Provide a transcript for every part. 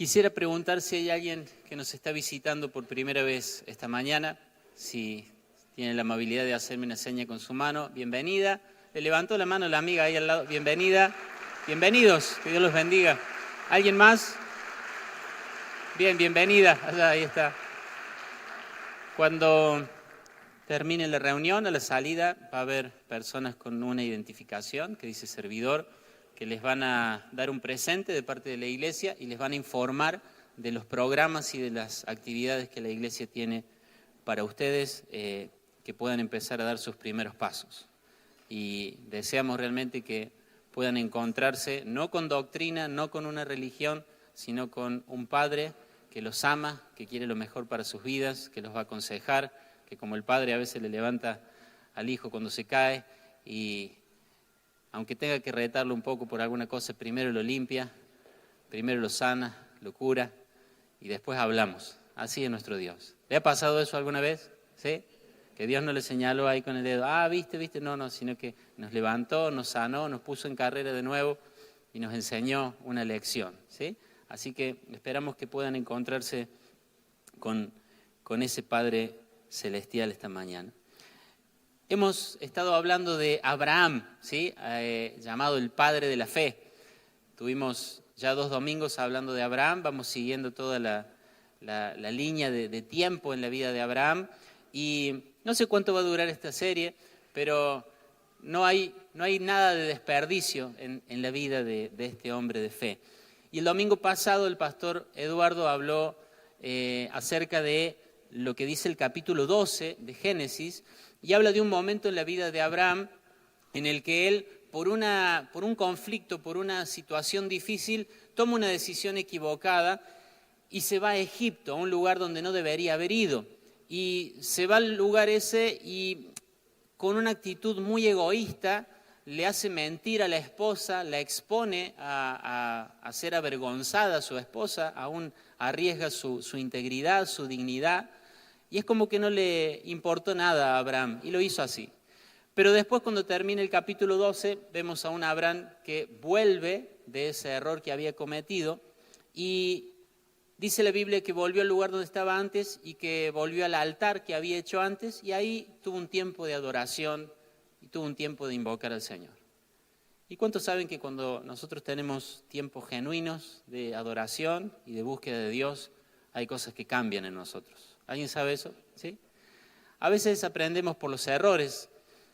Quisiera preguntar si hay alguien que nos está visitando por primera vez esta mañana, si tiene la amabilidad de hacerme una seña con su mano. Bienvenida. Le levantó la mano la amiga ahí al lado. Bienvenida. Bienvenidos. Que Dios los bendiga. ¿Alguien más? Bien, bienvenida. Allá, ahí está. Cuando termine la reunión, a la salida va a haber personas con una identificación que dice servidor, que les van a dar un presente de parte de la iglesia y les van a informar de los programas y de las actividades que la iglesia tiene para ustedes, que puedan empezar a dar sus primeros pasos. Y deseamos realmente que puedan encontrarse no con doctrina, no con una religión, sino con un Padre que los ama, que quiere lo mejor para sus vidas, que los va a aconsejar, que como el Padre a veces le levanta al Hijo cuando se cae y aunque tenga que retarlo un poco por alguna cosa, primero lo limpia, primero lo sana, lo cura y después hablamos. Así es nuestro Dios. ¿Le ha pasado eso alguna vez? ¿Sí? Que Dios no le señaló ahí con el dedo, viste, no, sino que nos levantó, nos sanó, nos puso en carrera de nuevo y nos enseñó una lección. ¿Sí? Así que esperamos que puedan encontrarse con ese Padre celestial esta mañana. Hemos estado hablando de Abraham, ¿sí? Llamado el padre de la fe. Tuvimos ya 2 domingos hablando de Abraham, vamos siguiendo toda la línea de tiempo en la vida de Abraham. Y no sé cuánto va a durar esta serie, pero no hay nada de desperdicio en la vida de este hombre de fe. Y el domingo pasado el pastor Eduardo habló acerca de lo que dice el capítulo 12 de Génesis, y habla de un momento en la vida de Abraham en el que él, por un conflicto, por una situación difícil, toma una decisión equivocada y se va a Egipto, a un lugar donde no debería haber ido. Y se va al lugar ese y con una actitud muy egoísta le hace mentir a la esposa, la expone a ser avergonzada a su esposa, aún arriesga su integridad, su dignidad. Y es como que no le importó nada a Abraham, y lo hizo así. Pero después, cuando termina el capítulo 12, vemos a un Abraham que vuelve de ese error que había cometido, y dice la Biblia que volvió al lugar donde estaba antes, y que volvió al altar que había hecho antes, y ahí tuvo un tiempo de adoración, y tuvo un tiempo de invocar al Señor. ¿Y cuántos saben que cuando nosotros tenemos tiempos genuinos de adoración y de búsqueda de Dios, hay cosas que cambian en nosotros? ¿Alguien sabe eso? ¿Sí? A veces aprendemos por los errores,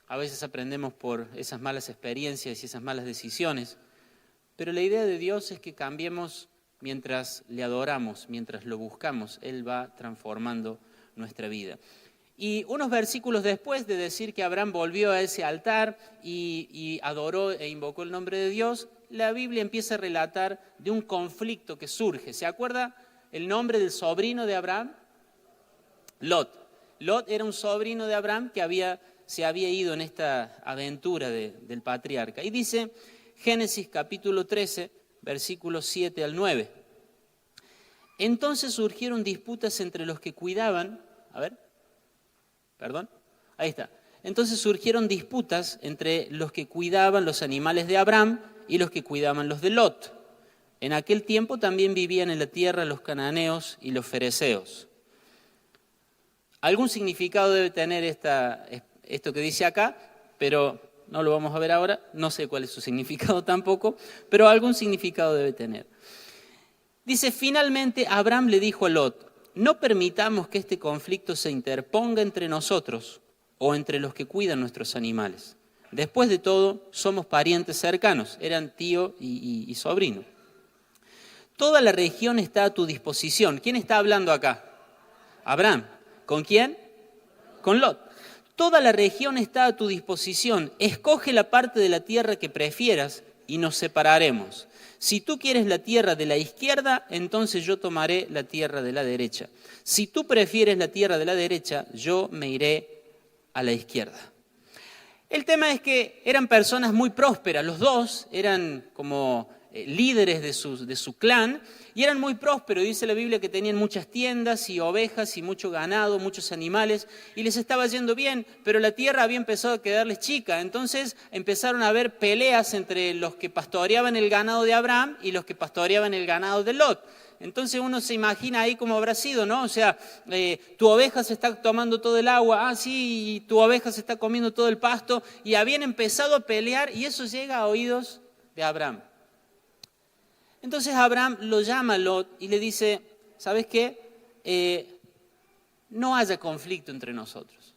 a veces aprendemos por esas malas experiencias y esas malas decisiones, pero la idea de Dios es que cambiemos mientras le adoramos, mientras lo buscamos. Él va transformando nuestra vida. Y unos versículos después de decir que Abraham volvió a ese altar y adoró e invocó el nombre de Dios, la Biblia empieza a relatar de un conflicto que surge. ¿Se acuerda el nombre del sobrino de Abraham? Lot. Lot era un sobrino de Abraham que se había ido en esta aventura del patriarca. Y dice Génesis capítulo 13, versículos 7 al 9. Entonces surgieron disputas entre los que cuidaban, Entonces surgieron disputas entre los que cuidaban los animales de Abraham y los que cuidaban los de Lot. En aquel tiempo también vivían en la tierra los cananeos y los fereceos. Algún significado debe tener esto que dice acá, pero no lo vamos a ver ahora, no sé cuál es su significado tampoco, pero algún significado debe tener. Dice, finalmente Abraham le dijo a Lot, no permitamos que este conflicto se interponga entre nosotros o entre los que cuidan nuestros animales. Después de todo, somos parientes cercanos, eran tío y sobrino. Toda la región está a tu disposición. ¿Quién está hablando acá? Abraham. ¿Con quién? Con Lot. Toda la región está a tu disposición. Escoge la parte de la tierra que prefieras y nos separaremos. Si tú quieres la tierra de la izquierda, entonces yo tomaré la tierra de la derecha. Si tú prefieres la tierra de la derecha, yo me iré a la izquierda. El tema es que eran personas muy prósperas. Los dos eran como líderes de su clan, y eran muy prósperos. Dice la Biblia que tenían muchas tiendas y ovejas y mucho ganado, muchos animales, y les estaba yendo bien, pero la tierra había empezado a quedarles chica. Entonces empezaron a haber peleas entre los que pastoreaban el ganado de Abraham y los que pastoreaban el ganado de Lot. Entonces uno se imagina ahí cómo habrá sido, ¿no? O sea, tu oveja se está tomando todo el agua, sí, y tu oveja se está comiendo todo el pasto, y habían empezado a pelear, y eso llega a oídos de Abraham. Entonces Abraham lo llama a Lot y le dice, ¿sabes qué? No haya conflicto entre nosotros.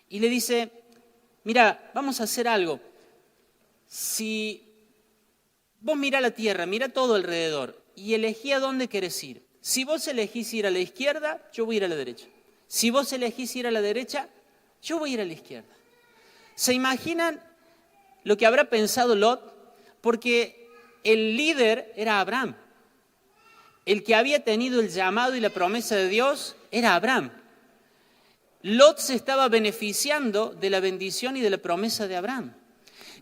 Y le dice, mira, vamos a hacer algo. Si vos mirá la tierra, mirá todo alrededor y elegí a dónde querés ir. Si vos elegís ir a la izquierda, yo voy a ir a la derecha. Si vos elegís ir a la derecha, yo voy a ir a la izquierda. ¿Se imaginan lo que habrá pensado Lot? Porque el líder era Abraham. El que había tenido el llamado y la promesa de Dios era Abraham. Lot se estaba beneficiando de la bendición y de la promesa de Abraham.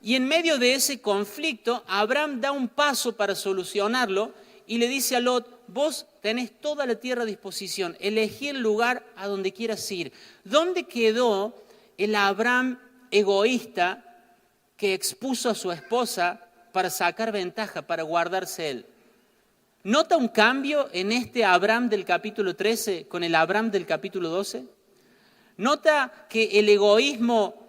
Y en medio de ese conflicto, Abraham da un paso para solucionarlo y le dice a Lot, vos tenés toda la tierra a disposición, elegí el lugar a donde quieras ir. ¿Dónde quedó el Abraham egoísta que expuso a su esposa para sacar ventaja, para guardarse él? ¿Nota un cambio en este Abraham del capítulo 13 con el Abraham del capítulo 12? ¿Nota que el egoísmo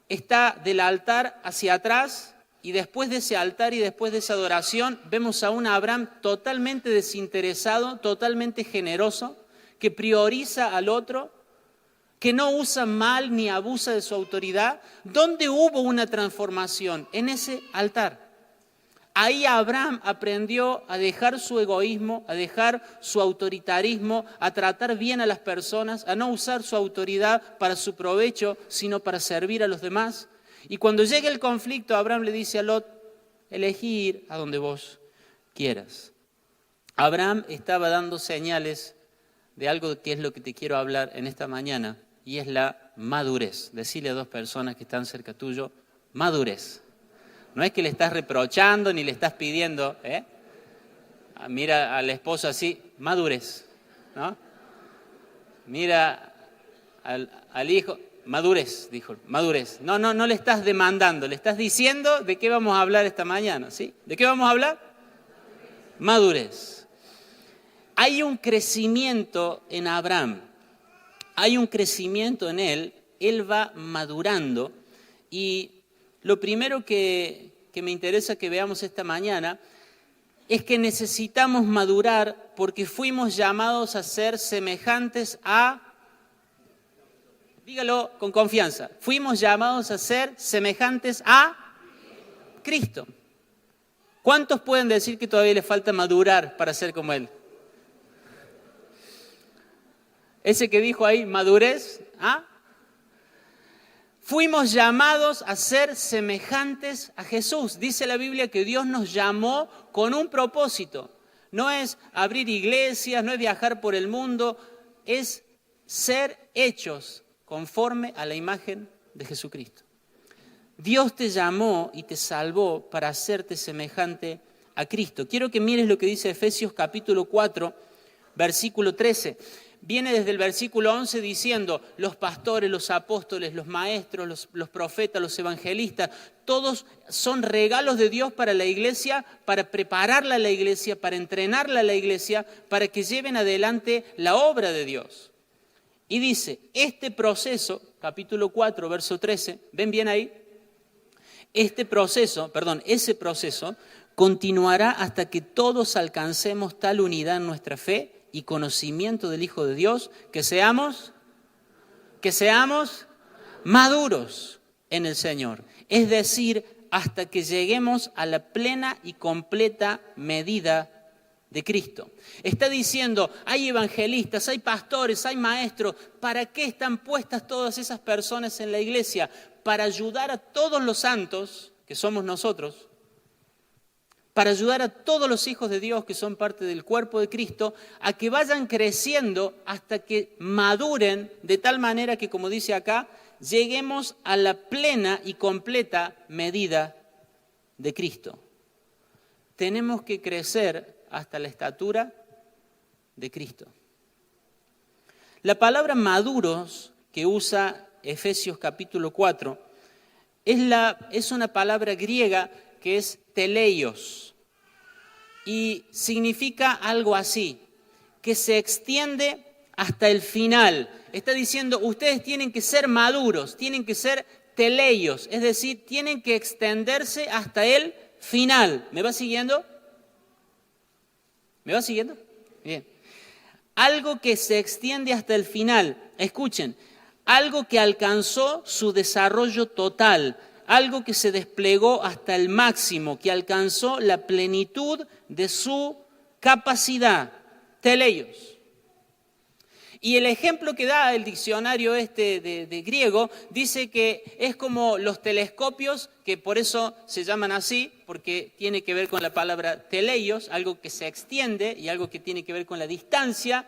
está del altar hacia atrás y después de ese altar y después de esa adoración vemos a un Abraham totalmente desinteresado, totalmente generoso, que prioriza al otro, que no usa mal ni abusa de su autoridad? ¿Dónde hubo una transformación? En ese altar. Ahí Abraham aprendió a dejar su egoísmo, a dejar su autoritarismo, a tratar bien a las personas, a no usar su autoridad para su provecho, sino para servir a los demás. Y cuando llega el conflicto, Abraham le dice a Lot, elegí ir a donde vos quieras. Abraham estaba dando señales de algo que es lo que te quiero hablar en esta mañana, y es la madurez. Decirle a dos personas que están cerca tuyo, madurez. No es que le estás reprochando ni le estás pidiendo, Mira a la esposa así, madurez, ¿no? Mira al hijo, madurez, dijo, madurez. No le estás demandando, le estás diciendo de qué vamos a hablar esta mañana, ¿sí? ¿De qué vamos a hablar? Madurez. Hay un crecimiento en Abraham, hay un crecimiento en él va madurando, y lo primero que me interesa que veamos esta mañana es que necesitamos madurar porque fuimos llamados a ser semejantes a, dígalo con confianza, fuimos llamados a ser semejantes a Cristo. ¿Cuántos pueden decir que todavía les falta madurar para ser como Él? Ese que dijo ahí, madurez, fuimos llamados a ser semejantes a Jesús. Dice la Biblia que Dios nos llamó con un propósito. No es abrir iglesias, no es viajar por el mundo, es ser hechos conforme a la imagen de Jesucristo. Dios te llamó y te salvó para hacerte semejante a Cristo. Quiero que mires lo que dice Efesios capítulo 4, versículo 13. Viene desde el versículo 11 diciendo, los pastores, los apóstoles, los maestros, los profetas, los evangelistas, todos son regalos de Dios para la iglesia, para prepararla a la iglesia, para entrenarla a la iglesia, para que lleven adelante la obra de Dios. Y dice, este proceso, capítulo 4, verso 13, ¿ven bien ahí? Ese proceso continuará hasta que todos alcancemos tal unidad en nuestra fe y conocimiento del Hijo de Dios, que seamos maduros en el Señor. Es decir, hasta que lleguemos a la plena y completa medida de Cristo. Está diciendo, hay evangelistas, hay pastores, hay maestros. ¿Para qué están puestas todas esas personas en la iglesia? Para ayudar a todos los santos, que somos nosotros, para ayudar a todos los hijos de Dios que son parte del cuerpo de Cristo, a que vayan creciendo hasta que maduren de tal manera que, como dice acá, lleguemos a la plena y completa medida de Cristo. tenemos que crecer hasta la estatura de Cristo. La palabra maduros que usa Efesios capítulo 4 es una palabra griega que es teleios y significa algo así, que se extiende hasta el final. Está diciendo, ustedes tienen que ser maduros, tienen que ser teleios, es decir, tienen que extenderse hasta el final. ¿Me va siguiendo? ¿Me va siguiendo? Bien. Algo que se extiende hasta el final. Escuchen, algo que alcanzó su desarrollo total, algo que se desplegó hasta el máximo, que alcanzó la plenitud de su capacidad. Teleios. Y el ejemplo que da el diccionario de griego dice que es como los telescopios, que por eso se llaman así, porque tiene que ver con la palabra teleios, algo que se extiende y algo que tiene que ver con la distancia.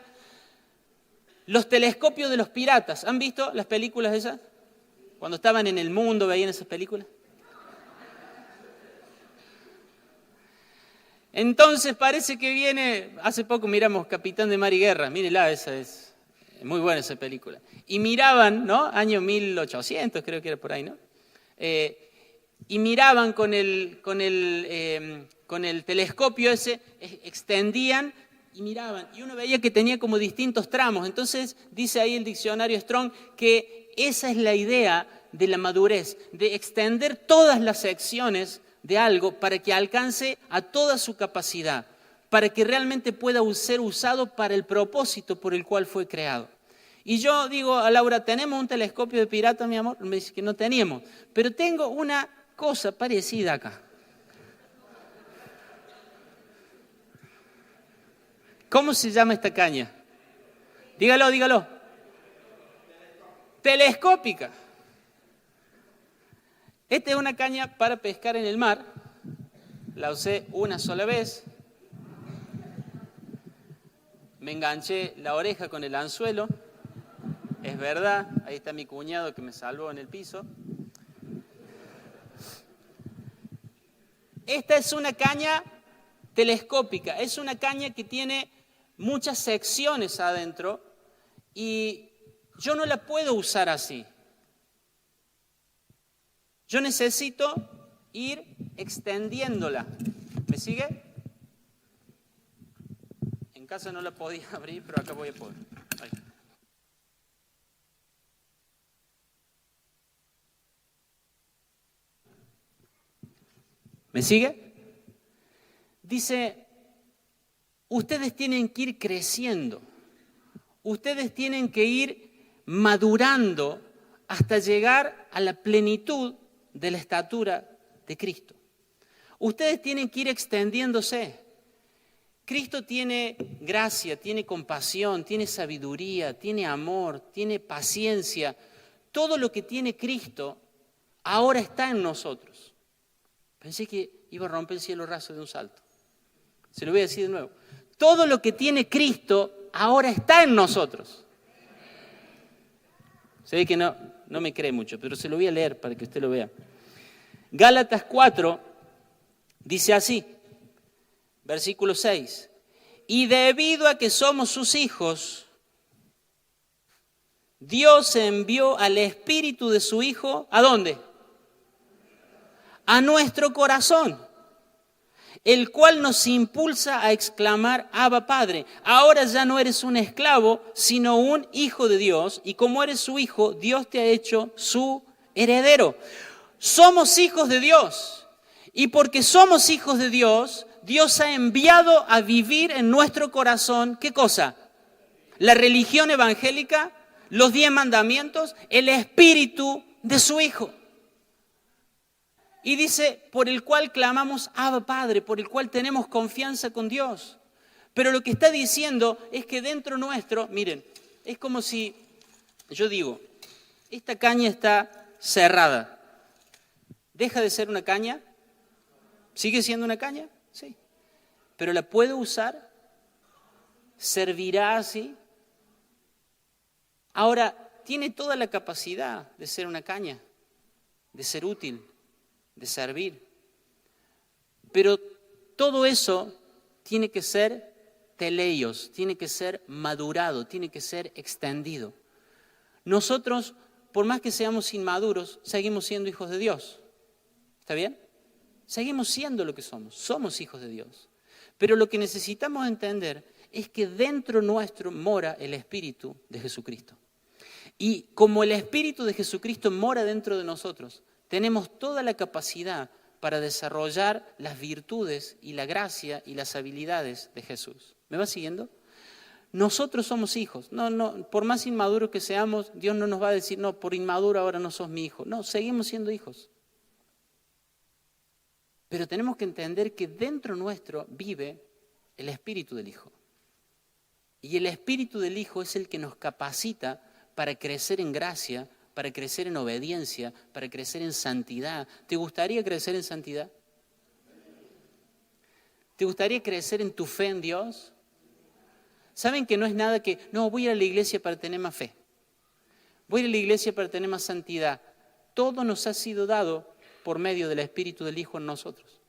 Los telescopios de los piratas, ¿han visto las películas esas? Cuando estaban en el mundo, ¿veían esas películas? Entonces parece que viene, hace poco miramos Capitán de Mar y Guerra, mírela, esa es muy buena esa película. Y miraban, ¿no? Año 1800, creo que era por ahí, ¿no? Y miraban con el telescopio ese, extendían y miraban. Y uno veía que tenía como distintos tramos. Entonces dice ahí el diccionario Strong que esa es la idea de la madurez, de extender todas las secciones de algo para que alcance a toda su capacidad, para que realmente pueda ser usado para el propósito por el cual fue creado. Y yo digo a Laura, ¿tenemos un telescopio de pirata, mi amor? Me dice que no teníamos, pero tengo una cosa parecida acá. ¿Cómo se llama esta caña? Dígalo, dígalo. Telescópica. Esta es una caña para pescar en el mar. La usé una sola vez. Me enganché la oreja con el anzuelo. Es verdad, ahí está mi cuñado que me salvó en el piso. Esta es una caña telescópica. Es una caña que tiene muchas secciones adentro y yo no la puedo usar así. Yo necesito ir extendiéndola. ¿Me sigue? En casa no la podía abrir, pero acá voy a poder. Ahí. ¿Me sigue? Dice, ustedes tienen que ir creciendo. Ustedes tienen que ir madurando hasta llegar a la plenitud de la estatura de Cristo. Ustedes tienen que ir extendiéndose. Cristo tiene gracia, tiene compasión, tiene sabiduría, tiene amor, tiene paciencia. Todo lo que tiene Cristo ahora está en nosotros. Pensé que iba a romper el cielo raso de un salto. Se lo voy a decir de nuevo. Todo lo que tiene Cristo ahora está en nosotros. Se ve que no me cree mucho, pero se lo voy a leer para que usted lo vea. Gálatas 4 dice así, versículo 6. Y debido a que somos sus hijos, Dios envió al Espíritu de su Hijo, ¿a dónde? A nuestro corazón, el cual nos impulsa a exclamar, Abba Padre. Ahora ya no eres un esclavo, sino un hijo de Dios, y como eres su hijo, Dios te ha hecho su heredero. Somos hijos de Dios, y porque somos hijos de Dios, Dios ha enviado a vivir en nuestro corazón, ¿qué cosa? La religión evangélica, los 10 mandamientos, el espíritu de su Hijo. Y dice, por el cual clamamos, Abba Padre, por el cual tenemos confianza con Dios. Pero lo que está diciendo es que dentro nuestro, miren, es como si, yo digo, esta caña está cerrada. ¿Deja de ser una caña? ¿Sigue siendo una caña? Sí. ¿Pero la puedo usar? ¿Servirá así? Ahora, tiene toda la capacidad de ser una caña, de ser útil, de servir. Pero todo eso tiene que ser teleios, tiene que ser madurado, tiene que ser extendido. Nosotros, por más que seamos inmaduros, seguimos siendo hijos de Dios. ¿Está bien? Seguimos siendo lo que somos hijos de Dios. Pero lo que necesitamos entender es que dentro nuestro mora el Espíritu de Jesucristo. Y como el Espíritu de Jesucristo mora dentro de nosotros, tenemos toda la capacidad para desarrollar las virtudes y la gracia y las habilidades de Jesús. ¿Me va siguiendo? Nosotros somos hijos. No, por más inmaduros que seamos, Dios no nos va a decir, no, por inmaduro ahora no sos mi hijo. No, seguimos siendo hijos. Pero tenemos que entender que dentro nuestro vive el Espíritu del Hijo. Y el Espíritu del Hijo es el que nos capacita para crecer en gracia, para crecer en obediencia, para crecer en santidad. ¿Te gustaría crecer en santidad? ¿Te gustaría crecer en tu fe en Dios? ¿Saben que no es nada que, no, voy a ir a la iglesia para tener más fe? Voy a ir a la iglesia para tener más santidad. Todo nos ha sido dado por medio del Espíritu del Hijo en nosotros.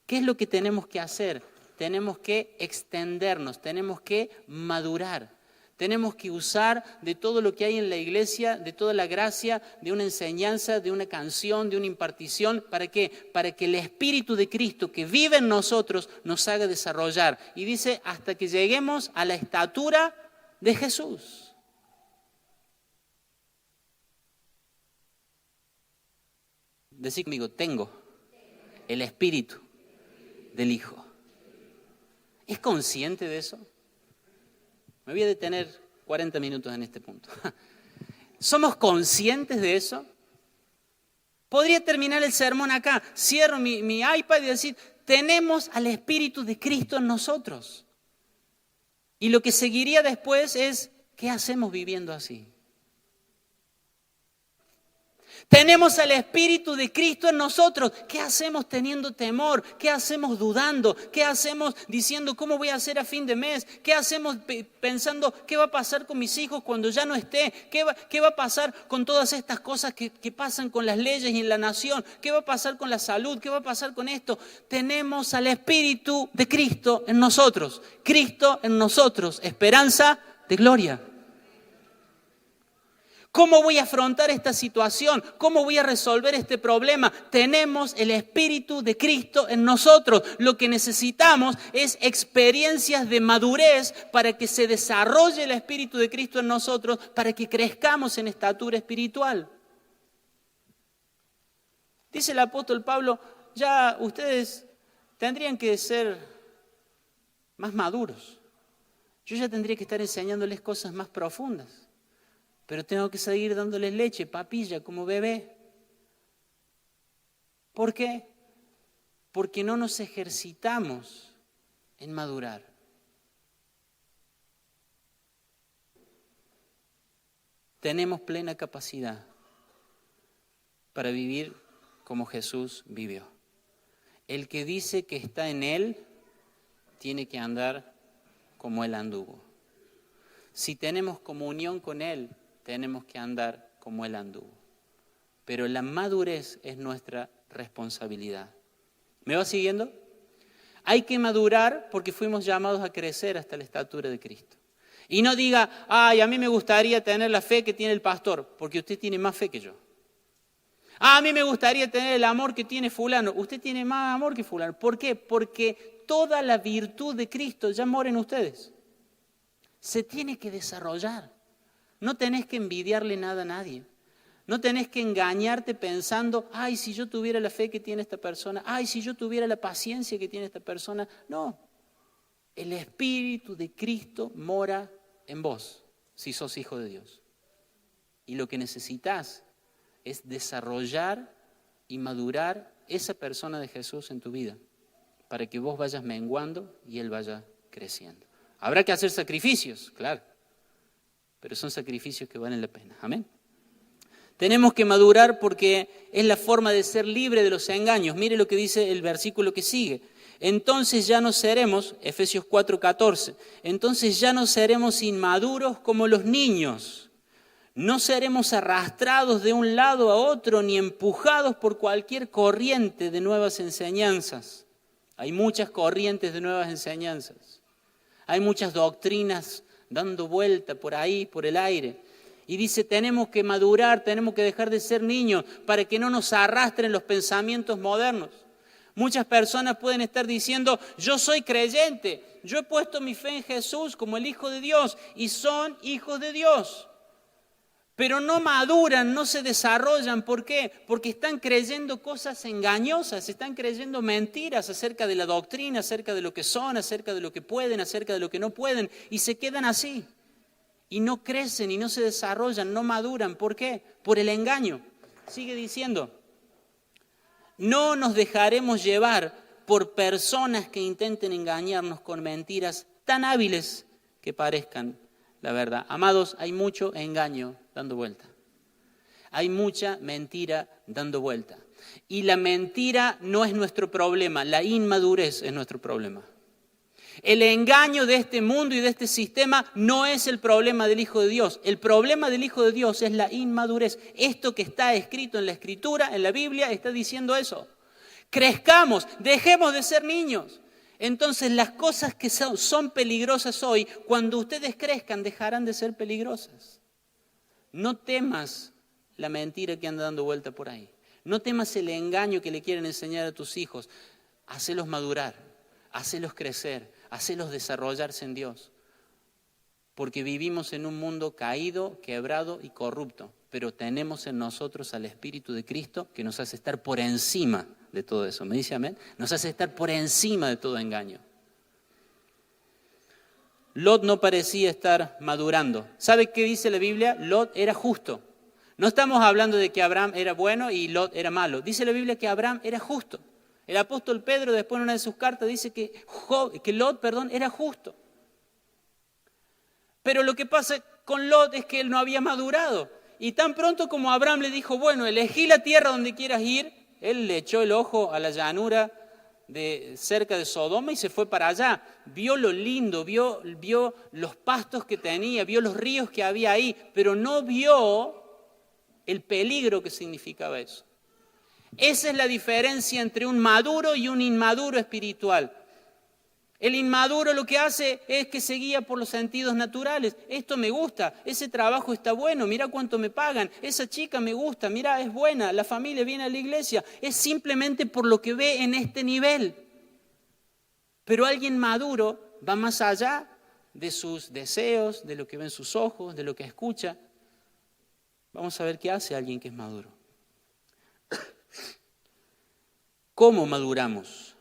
¿Qué es lo que tenemos que hacer? Tenemos que extendernos, tenemos que madurar. Tenemos que usar de todo lo que hay en la iglesia, de toda la gracia, de una enseñanza, de una canción, de una impartición. ¿Para qué? Para que el Espíritu de Cristo que vive en nosotros nos haga desarrollar. Y dice, hasta que lleguemos a la estatura de Jesús. Decí conmigo, tengo el Espíritu del Hijo. ¿Es consciente de eso? Me voy a detener 40 minutos en este punto. ¿Somos conscientes de eso? Podría terminar el sermón acá. Cierro mi iPad y decir, tenemos al Espíritu de Cristo en nosotros. Y lo que seguiría después es, ¿qué hacemos viviendo así? Tenemos al Espíritu de Cristo en nosotros. ¿Qué hacemos teniendo temor? ¿Qué hacemos dudando? ¿Qué hacemos diciendo cómo voy a hacer a fin de mes? ¿Qué hacemos pensando qué va a pasar con mis hijos cuando ya no esté? ¿Qué va a pasar con todas estas cosas que pasan con las leyes y en la nación? ¿Qué va a pasar con la salud? ¿Qué va a pasar con esto? Tenemos al Espíritu de Cristo en nosotros. Cristo en nosotros. Esperanza de gloria. ¿Cómo voy a afrontar esta situación? ¿Cómo voy a resolver este problema? Tenemos el Espíritu de Cristo en nosotros. Lo que necesitamos es experiencias de madurez para que se desarrolle el Espíritu de Cristo en nosotros, para que crezcamos en estatura espiritual. Dice el apóstol Pablo, ya ustedes tendrían que ser más maduros. Yo ya tendría que estar enseñándoles cosas más profundas. Pero tengo que seguir dándoles leche, papilla, como bebé. ¿Por qué? Porque no nos ejercitamos en madurar. Tenemos plena capacidad para vivir como Jesús vivió. El que dice que está en Él, tiene que andar como Él anduvo. Si tenemos comunión con Él, tenemos que andar como Él anduvo. Pero la madurez es nuestra responsabilidad. ¿Me va siguiendo? Hay que madurar porque fuimos llamados a crecer hasta la estatura de Cristo. Y no diga, ay, a mí me gustaría tener la fe que tiene el pastor, porque usted tiene más fe que yo. A mí me gustaría tener el amor que tiene fulano. Usted tiene más amor que fulano. ¿Por qué? Porque toda la virtud de Cristo ya mora en ustedes. Se tiene que desarrollar. No tenés que envidiarle nada a nadie. No tenés que engañarte pensando, ay, si yo tuviera la fe que tiene esta persona, ay, si yo tuviera la paciencia que tiene esta persona. No, el Espíritu de Cristo mora en vos, si sos hijo de Dios. Y lo que necesitas es desarrollar y madurar esa persona de Jesús en tu vida, para que vos vayas menguando y Él vaya creciendo. Habrá que hacer sacrificios, claro, pero son sacrificios que valen la pena. Amén. Tenemos que madurar porque es la forma de ser libre de los engaños. Mire lo que dice el versículo que sigue. Entonces ya no seremos, Efesios 4:14, entonces ya no seremos inmaduros como los niños. No seremos arrastrados de un lado a otro ni empujados por cualquier corriente de nuevas enseñanzas. Hay muchas corrientes de nuevas enseñanzas. Hay muchas doctrinas dando vuelta por ahí, por el aire. Y dice, tenemos que madurar, tenemos que dejar de ser niños para que no nos arrastren los pensamientos modernos. Muchas personas pueden estar diciendo, yo soy creyente, yo he puesto mi fe en Jesús como el Hijo de Dios y son hijos de Dios. Pero no maduran, no se desarrollan. ¿Por qué? Porque están creyendo cosas engañosas, están creyendo mentiras acerca de la doctrina, acerca de lo que son, acerca de lo que pueden, acerca de lo que no pueden, y se quedan así. Y no crecen y no se desarrollan, no maduran. ¿Por qué? Por el engaño. Sigue diciendo, no nos dejaremos llevar por personas que intenten engañarnos con mentiras tan hábiles que parezcan la verdad. Amados, hay mucho engaño dando vuelta. Hay mucha mentira dando vuelta. Y la mentira no es nuestro problema, la inmadurez es nuestro problema. El engaño de este mundo y de este sistema no es el problema del Hijo de Dios. El problema del Hijo de Dios es la inmadurez. Esto que está escrito en la Escritura, en la Biblia, está diciendo eso. Crezcamos, dejemos de ser niños. Entonces las cosas que son peligrosas hoy, cuando ustedes crezcan, dejarán de ser peligrosas. No temas la mentira que anda dando vuelta por ahí. No temas el engaño que le quieren enseñar a tus hijos. Hacelos madurar, hacelos crecer, hacelos desarrollarse en Dios. Porque vivimos en un mundo caído, quebrado y corrupto. Pero tenemos en nosotros al Espíritu de Cristo que nos hace estar por encima de todo eso. ¿Me dice amén? Nos hace estar por encima de todo engaño. Lot no parecía estar madurando. ¿Sabe qué dice la Biblia? Lot era justo. No estamos hablando de que Abraham era bueno y Lot era malo. Dice la Biblia que Abraham era justo. El apóstol Pedro después en una de sus cartas dice que Lot era justo. Pero lo que pasa con Lot es que él no había madurado. Y tan pronto como Abraham le dijo, bueno, elegí la tierra donde quieras ir, él le echó el ojo a la llanura cerca de Sodoma y se fue para allá. Vio lo lindo, vio los pastos que tenía, vio los ríos que había ahí, pero no vio el peligro que significaba eso. Esa es la diferencia entre un maduro y un inmaduro espiritual. El inmaduro lo que hace es que se guía por los sentidos naturales. Esto me gusta, ese trabajo está bueno, mira cuánto me pagan, esa chica me gusta, mira es buena, la familia viene a la iglesia. Es simplemente por lo que ve en este nivel. Pero alguien maduro va más allá de sus deseos, de lo que ve en sus ojos, de lo que escucha. Vamos a ver qué hace alguien que es maduro. ¿Cómo maduramos?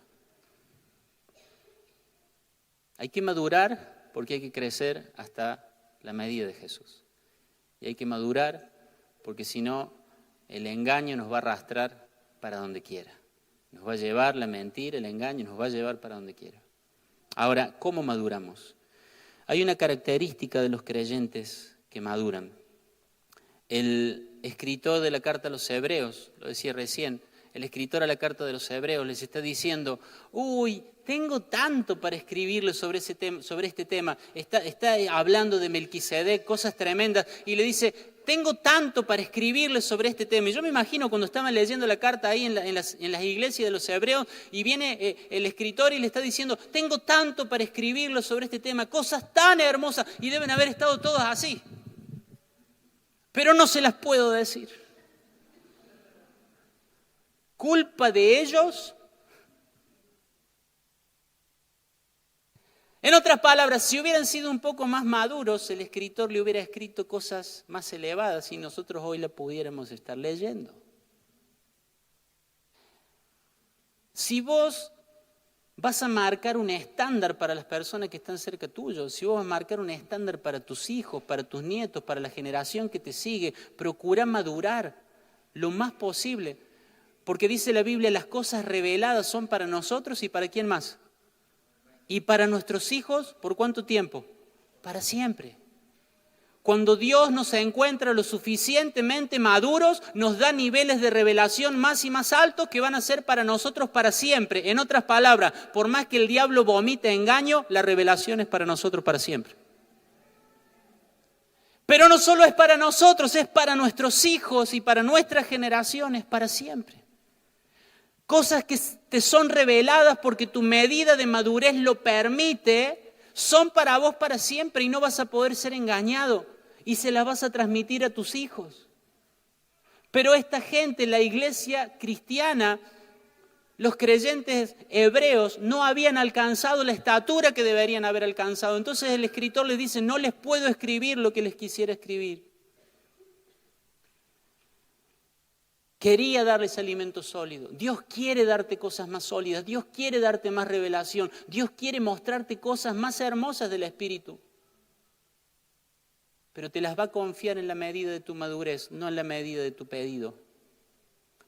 Hay que madurar porque hay que crecer hasta la medida de Jesús. Y hay que madurar porque si no, el engaño nos va a arrastrar para donde quiera. Nos va a llevar la mentira, el engaño nos va a llevar para donde quiera. Ahora, ¿cómo maduramos? Hay una característica de los creyentes que maduran. El escritor de la carta a los Hebreos, lo decía recién, el escritor a la carta de los Hebreos les está diciendo, tengo tanto para escribirle sobre este tema. Está hablando de Melquisedec, cosas tremendas, y le dice, tengo tanto para escribirle sobre este tema. Y yo me imagino cuando estaban leyendo la carta ahí en las iglesias de los Hebreos, y viene el escritor y le está diciendo, tengo tanto para escribirle sobre este tema, cosas tan hermosas, y deben haber estado todas así. Pero no se las puedo decir. ¿Culpa de ellos? En otras palabras, si hubieran sido un poco más maduros, el escritor le hubiera escrito cosas más elevadas y nosotros hoy la pudiéramos estar leyendo. Si vos vas a marcar un estándar para las personas que están cerca tuyo, si vos vas a marcar un estándar para tus hijos, para tus nietos, para la generación que te sigue, procura madurar lo más posible. Porque dice la Biblia, las cosas reveladas son para nosotros y para ¿quién más? Y para nuestros hijos, ¿por cuánto tiempo? Para siempre. Cuando Dios nos encuentra lo suficientemente maduros, nos da niveles de revelación más y más altos que van a ser para nosotros para siempre. En otras palabras, por más que el diablo vomite engaño, la revelación es para nosotros para siempre. Pero no solo es para nosotros, es para nuestros hijos y para nuestras generaciones para siempre. cosas que te son reveladas porque tu medida de madurez lo permite, son para vos para siempre y no vas a poder ser engañado y se las vas a transmitir a tus hijos. Pero esta gente, la iglesia cristiana, los creyentes hebreos no habían alcanzado la estatura que deberían haber alcanzado. Entonces el escritor les dice, no les puedo escribir lo que les quisiera escribir. Quería darles alimento sólido. Dios quiere darte cosas más sólidas. Dios quiere darte más revelación. Dios quiere mostrarte cosas más hermosas del Espíritu. Pero te las va a confiar en la medida de tu madurez, no en la medida de tu pedido.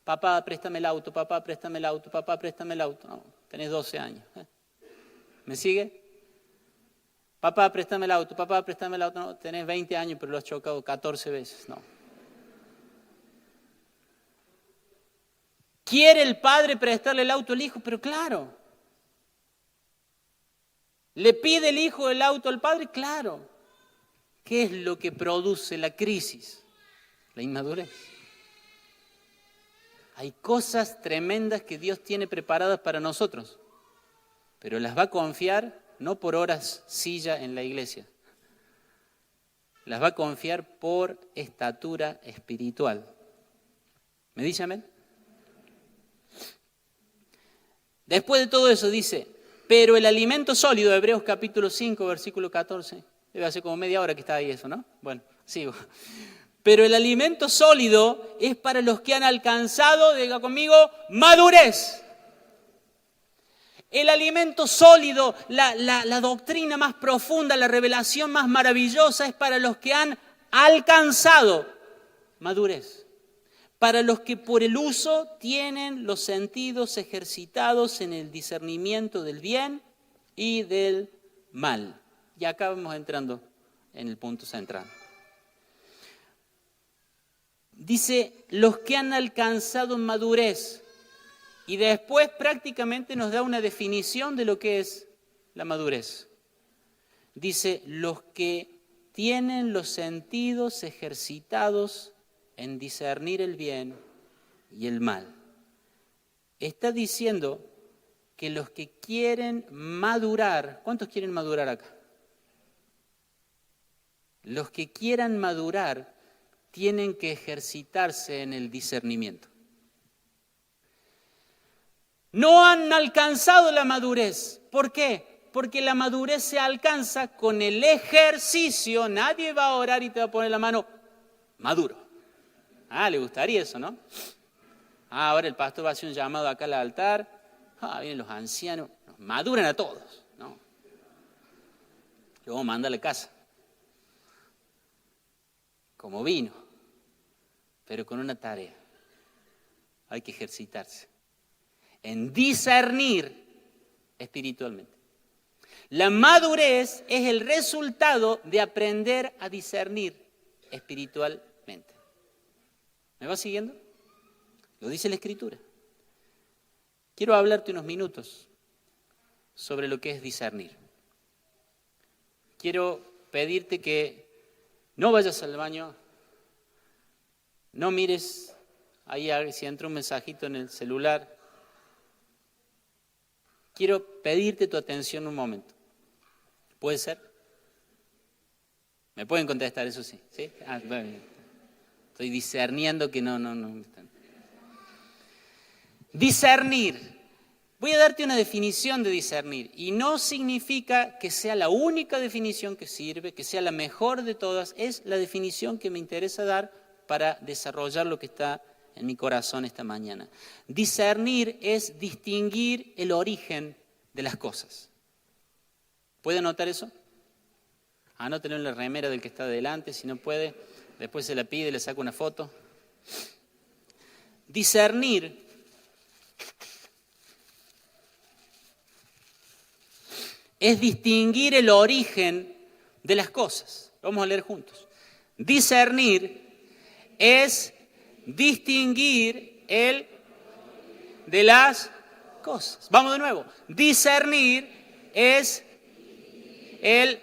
Papá, préstame el auto, papá, préstame el auto, papá, préstame el auto. No, tenés 12 años. ¿Me sigue? Papá, préstame el auto, papá, préstame el auto. No, tenés 20 años, pero lo has chocado 14 veces. No. ¿Quiere el padre prestarle el auto al hijo? Pero claro. ¿Le pide el hijo el auto al padre? Claro. ¿Qué es lo que produce la crisis? La inmadurez. Hay cosas tremendas que Dios tiene preparadas para nosotros, pero las va a confiar no por horas silla en la iglesia, las va a confiar por estatura espiritual. ¿Me dice amén? Después de todo eso dice, pero el alimento sólido, Hebreos capítulo 5, versículo 14, debe hacer como media hora que está ahí eso, ¿no? Bueno, sigo. Pero el alimento sólido es para los que han alcanzado, diga conmigo, madurez. El alimento sólido, la doctrina más profunda, la revelación más maravillosa es para los que han alcanzado madurez. Para los que por el uso tienen los sentidos ejercitados en el discernimiento del bien y del mal. Y acá vamos entrando en el punto central. Dice, los que han alcanzado madurez. Y después prácticamente nos da una definición de lo que es la madurez. Dice, los que tienen los sentidos ejercitados en discernir el bien y el mal. Está diciendo que los que quieren madurar, ¿cuántos quieren madurar acá? Los que quieran madurar tienen que ejercitarse en el discernimiento. No han alcanzado la madurez. ¿Por qué? Porque la madurez se alcanza con el ejercicio. Nadie va a orar y te va a poner la mano maduro. Le gustaría eso, ¿no? Ahora el pastor va a hacer un llamado acá al altar. Vienen los ancianos, nos maduran a todos, ¿no? Luego manda a la casa. Como vino, pero con una tarea. Hay que ejercitarse en discernir espiritualmente. La madurez es el resultado de aprender a discernir espiritualmente. ¿Me va siguiendo? Lo dice la Escritura. Quiero hablarte unos minutos sobre lo que es discernir. Quiero pedirte que no vayas al baño, no mires ahí si entra un mensajito en el celular. Quiero pedirte tu atención un momento. ¿Puede ser? ¿Me pueden contestar? Eso sí. ¿Sí? Bueno. Estoy discerniendo que no. Discernir. Voy a darte una definición de discernir y no significa que sea la única definición que sirve, que sea la mejor de todas. Es la definición que me interesa dar para desarrollar lo que está en mi corazón esta mañana. Discernir es distinguir el origen de las cosas. ¿Puede anotar eso? Anótelo en la remera del que está adelante, si no puede, después se la pide, le saca una foto. Discernir es distinguir el origen de las cosas. Vamos a leer juntos. Discernir es distinguir el de las cosas. Vamos de nuevo. Discernir es el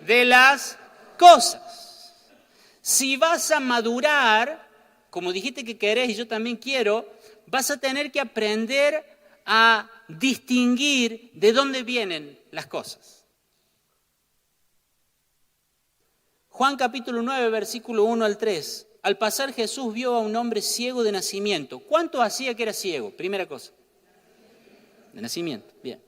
de las cosas. Si vas a madurar, como dijiste que querés y yo también quiero, vas a tener que aprender a distinguir de dónde vienen las cosas. Juan capítulo 9, versículo 1 al 3. Al pasar Jesús vio a un hombre ciego de nacimiento. ¿Cuánto hacía que era ciego? Primera cosa. De nacimiento, bien.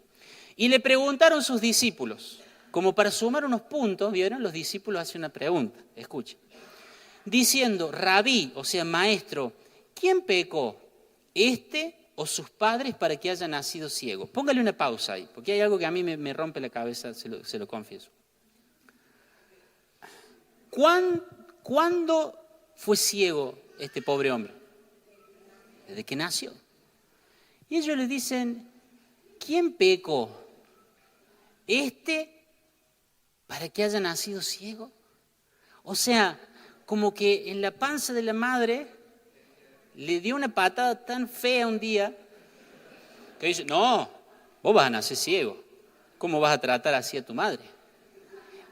Y le preguntaron sus discípulos, como para sumar unos puntos, ¿vieron? Los discípulos hacen una pregunta, escuchen. Diciendo, Rabí, o sea, maestro, ¿quién pecó? ¿Este o sus padres para que haya nacido ciego? Póngale una pausa ahí, porque hay algo que a mí me rompe la cabeza, se lo confieso. ¿Cuándo fue ciego este pobre hombre? Desde que nació. Y ellos le dicen, ¿quién pecó? ¿Este para que haya nacido ciego? O sea, como que en la panza de la madre le dio una patada tan fea un día que dice, no, vos vas a nacer ciego. ¿Cómo vas a tratar así a tu madre?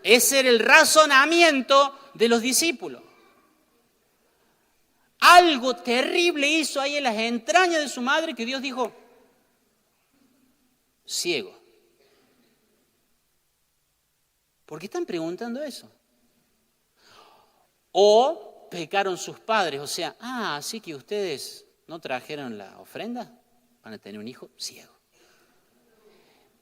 Ese era el razonamiento de los discípulos. Algo terrible hizo ahí en las entrañas de su madre que Dios dijo, ciego. ¿Por qué están preguntando eso? O pecaron sus padres, o sea, así que ustedes no trajeron la ofrenda, van a tener un hijo ciego.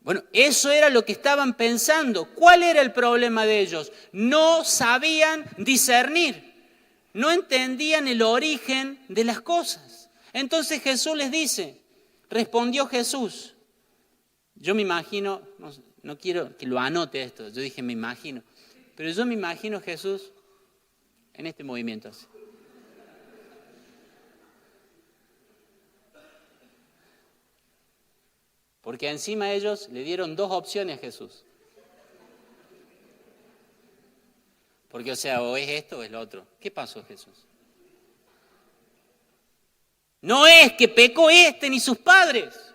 Bueno, eso era lo que estaban pensando. ¿Cuál era el problema de ellos? No sabían discernir, no entendían el origen de las cosas. Entonces Jesús les dice, respondió Jesús, yo me imagino, no quiero que lo anote esto, yo dije me imagino, pero yo me imagino a Jesús en este movimiento así. Porque encima ellos le dieron dos opciones a Jesús. Porque, o sea, o es esto o es lo otro. ¿Qué pasó, Jesús? No es que pecó este ni sus padres.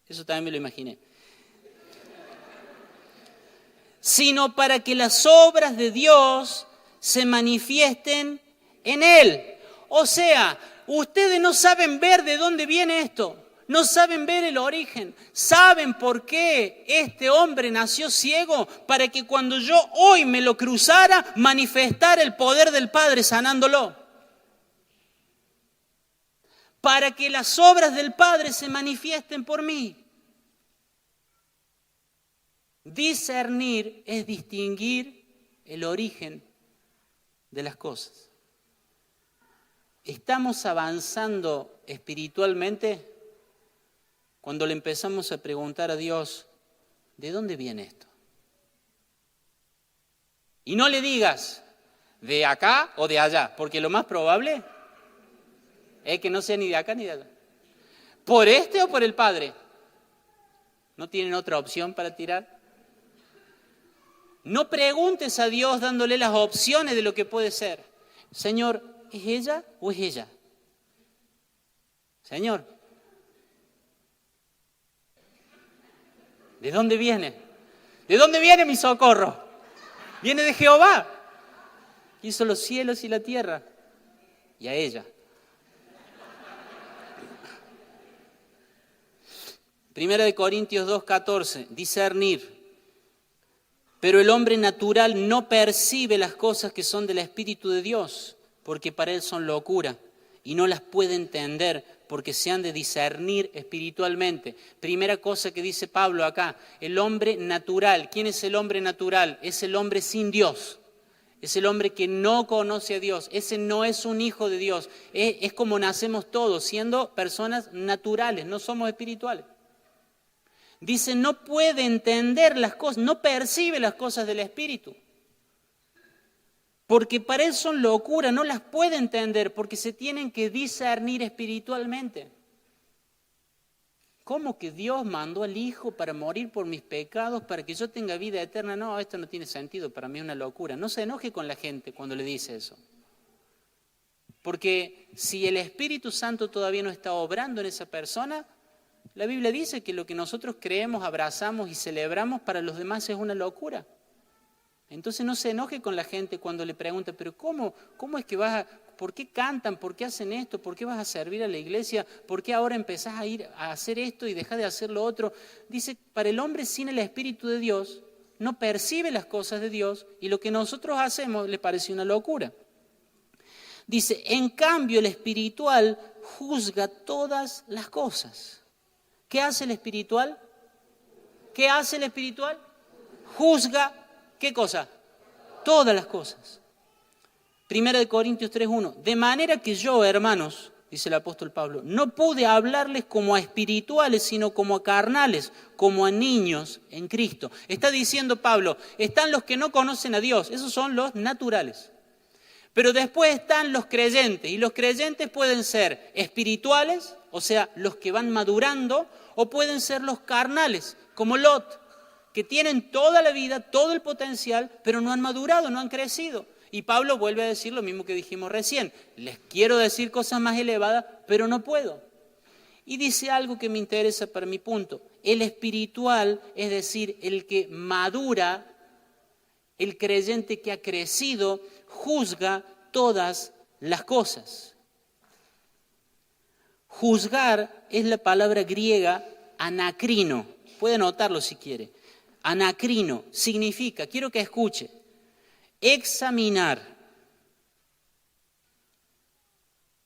Eso también me lo imaginé. Sino para que las obras de Dios se manifiesten en él. O sea, ustedes no saben ver de dónde viene esto. No saben ver el origen. ¿Saben por qué este hombre nació ciego? Para que cuando yo hoy me lo cruzara, manifestara el poder del Padre sanándolo. Para que las obras del Padre se manifiesten por mí. Discernir es distinguir el origen de las cosas. ¿Estamos avanzando espiritualmente? Cuando le empezamos a preguntar a Dios, ¿de dónde viene esto? Y no le digas, ¿de acá o de allá? Porque lo más probable es que no sea ni de acá ni de allá. ¿Por este o por el Padre? ¿No tienen otra opción para tirar? No preguntes a Dios dándole las opciones de lo que puede ser. Señor, ¿es ella o es ella? Señor, ¿de dónde viene? ¿De dónde viene mi socorro? Viene de Jehová. Hizo los cielos y la tierra. Y a ella. Primera de Corintios 2:14, discernir. Pero el hombre natural no percibe las cosas que son del Espíritu de Dios, porque para él son locura, y no las puede entender, porque se han de discernir espiritualmente. Primera cosa que dice Pablo acá, el hombre natural. ¿Quién es el hombre natural? Es el hombre sin Dios. Es el hombre que no conoce a Dios. Ese no es un hijo de Dios. Es como nacemos todos, siendo personas naturales, no somos espirituales. Dice, no puede entender las cosas, no percibe las cosas del Espíritu. Porque para él son locura, no las puede entender porque se tienen que discernir espiritualmente. ¿Cómo que Dios mandó al Hijo para morir por mis pecados, para que yo tenga vida eterna? No, esto no tiene sentido, para mí es una locura. No se enoje con la gente cuando le dice eso. Porque si el Espíritu Santo todavía no está obrando en esa persona, la Biblia dice que lo que nosotros creemos, abrazamos y celebramos para los demás es una locura. Entonces no se enoje con la gente cuando le pregunta, pero ¿cómo es que vas a, por qué cantan, por qué hacen esto, por qué vas a servir a la iglesia, por qué ahora empezás a ir a hacer esto y dejás de hacer lo otro? Dice, para el hombre sin el Espíritu de Dios no percibe las cosas de Dios y lo que nosotros hacemos le parece una locura. Dice, en cambio el espiritual juzga todas las cosas. ¿Qué hace el espiritual? ¿Qué hace el espiritual? Juzga, ¿qué cosa? Todas las cosas. 1 Corintios 3:1. De manera que yo, hermanos, dice el apóstol Pablo, no pude hablarles como a espirituales, sino como a carnales, como a niños en Cristo. Está diciendo Pablo, están los que no conocen a Dios, esos son los naturales. Pero después están los creyentes, y los creyentes pueden ser espirituales, o sea, los que van madurando, o pueden ser los carnales, como Lot, que tienen toda la vida, todo el potencial, pero no han madurado, no han crecido. Y Pablo vuelve a decir lo mismo que dijimos recién. Les quiero decir cosas más elevadas, pero no puedo. Y dice algo que me interesa para mi punto. El espiritual, es decir, el que madura, el creyente que ha crecido, juzga todas las cosas. Juzgar es la palabra griega anacrino. Puede anotarlo si quiere. Anacrino significa, quiero que escuche, examinar,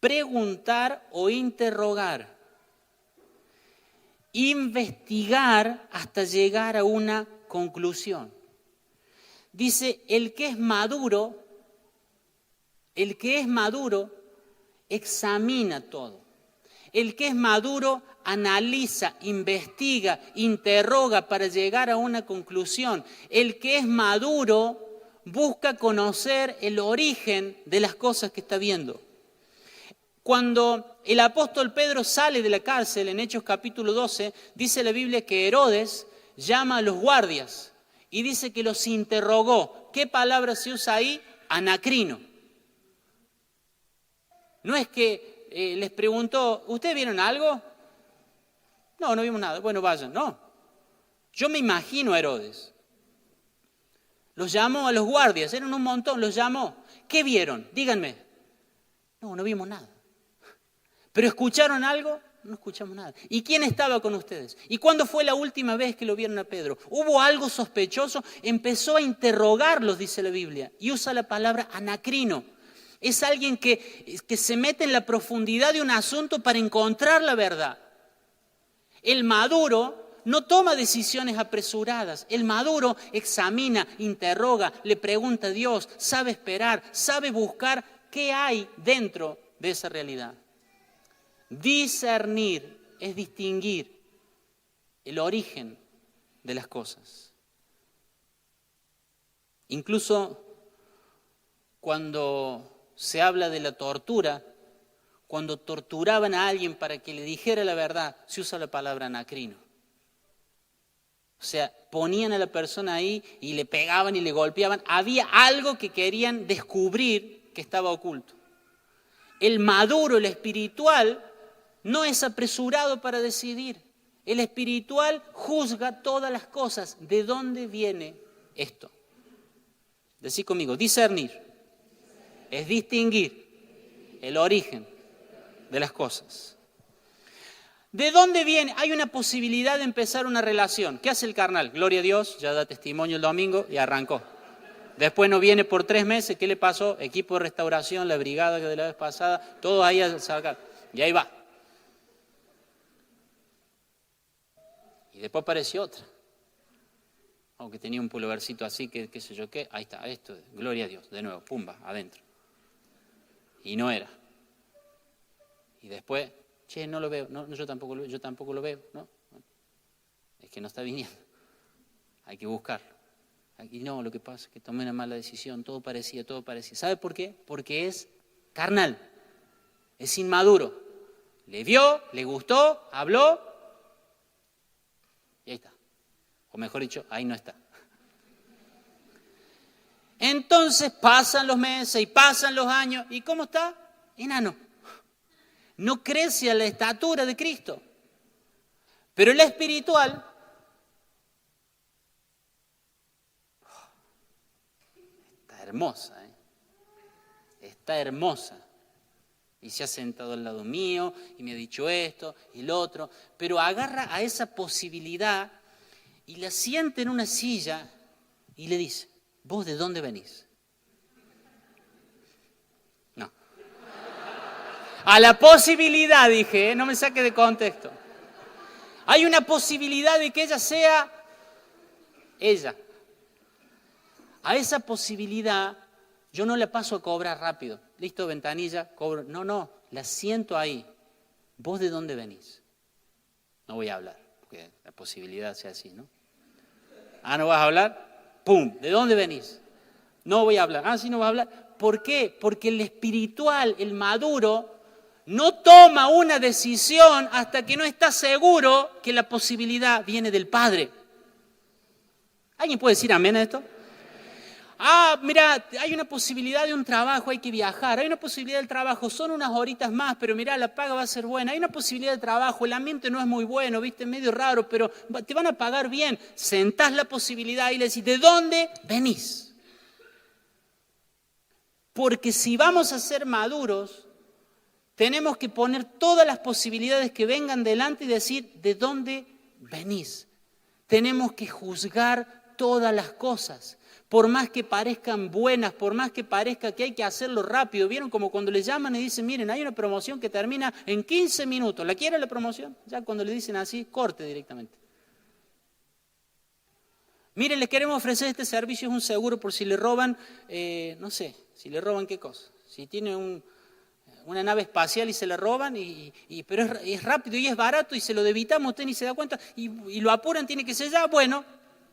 preguntar o interrogar, investigar hasta llegar a una conclusión. Dice, el que es maduro examina todo. El que es maduro analiza, investiga, interroga para llegar a una conclusión. El que es maduro busca conocer el origen de las cosas que está viendo. Cuando el apóstol Pedro sale de la cárcel, en Hechos capítulo 12, dice la Biblia que Herodes llama a los guardias y dice que los interrogó. ¿Qué palabra se usa ahí? Anacrino. No es que les preguntó, ¿ustedes vieron algo? No vimos nada. Bueno, vayan. No. Yo me imagino a Herodes. Los llamó a los guardias, eran un montón, los llamó. ¿Qué vieron? Díganme. No vimos nada. ¿Pero escucharon algo? No escuchamos nada. ¿Y quién estaba con ustedes? ¿Y cuándo fue la última vez que lo vieron a Pedro? ¿Hubo algo sospechoso? Empezó a interrogarlos, dice la Biblia, y usa la palabra anacrino. Es alguien que se mete en la profundidad de un asunto para encontrar la verdad. El maduro no toma decisiones apresuradas. El maduro examina, interroga, le pregunta a Dios, sabe esperar, sabe buscar qué hay dentro de esa realidad. Discernir es distinguir el origen de las cosas. Incluso cuando se habla de la tortura, cuando torturaban a alguien para que le dijera la verdad, se usa la palabra anacrino. O sea, ponían a la persona ahí y le pegaban y le golpeaban. Había algo que querían descubrir que estaba oculto. El maduro, el espiritual, no es apresurado para decidir. El espiritual juzga todas las cosas. ¿De dónde viene esto? Decí conmigo, discernir es distinguir el origen de las cosas. ¿De dónde viene? Hay una posibilidad de empezar una relación. ¿Qué hace el carnal? Gloria a Dios, ya da testimonio el domingo y arrancó. Después no viene por 3 meses. ¿Qué le pasó? Equipo de restauración, la brigada de la vez pasada, todo ahí a sacar. Y ahí va. Y después apareció otra. Aunque tenía un pulvercito así, que qué sé yo qué. Ahí está, esto, gloria a Dios. De nuevo, pumba, adentro. Y no era. Y después, no lo veo. No, yo tampoco lo veo. No. Es que no está viniendo. Hay que buscarlo. Y no, lo que pasa es que tomé una mala decisión. Todo parecía. ¿Sabe por qué? Porque es carnal. Es inmaduro. Le vio, le gustó, habló. Y ahí está. O mejor dicho, ahí no está. Entonces pasan los meses y pasan los años. ¿Y cómo está? Enano. No crece a la estatura de Cristo. Pero el espiritual hermosa, está hermosa. Y se ha sentado al lado mío y me ha dicho esto y lo otro. Pero agarra a esa posibilidad y la sienta en una silla y le dice, ¿vos de dónde venís? No. A la posibilidad, dije, no me saque de contexto. Hay una posibilidad de que ella sea ella. A esa posibilidad yo no la paso a cobrar rápido. Listo, ventanilla, cobro. No, la siento ahí. ¿Vos de dónde venís? No voy a hablar, porque la posibilidad sea así, ¿no? ¿No vas a hablar? ¡Pum! ¿De dónde venís? No voy a hablar. Sí, no vas a hablar. ¿Por qué? Porque el espiritual, el maduro, no toma una decisión hasta que no está seguro que la posibilidad viene del Padre. ¿Alguien puede decir amén a esto? Mira, hay una posibilidad de un trabajo, hay que viajar. Hay una posibilidad del trabajo, son unas horitas más, pero mira, la paga va a ser buena. Hay una posibilidad de trabajo, el ambiente no es muy bueno, viste, medio raro, pero te van a pagar bien. Sentás la posibilidad y le decís, ¿de dónde venís? Porque si vamos a ser maduros, tenemos que poner todas las posibilidades que vengan delante y decir, ¿de dónde venís? Tenemos que juzgar todas las cosas, por más que parezcan buenas, por más que parezca que hay que hacerlo rápido. ¿Vieron como cuando le llaman y dicen, miren, hay una promoción que termina en 15 minutos, ¿la quiere la promoción? Ya cuando le dicen así, corte directamente. Miren, les queremos ofrecer este servicio, es un seguro por si le roban, no sé, si le roban qué cosa. Si tiene una nave espacial y se la roban, pero es rápido y es barato y se lo debitamos, usted ni se da cuenta, y lo apuran, tiene que ser ya, bueno,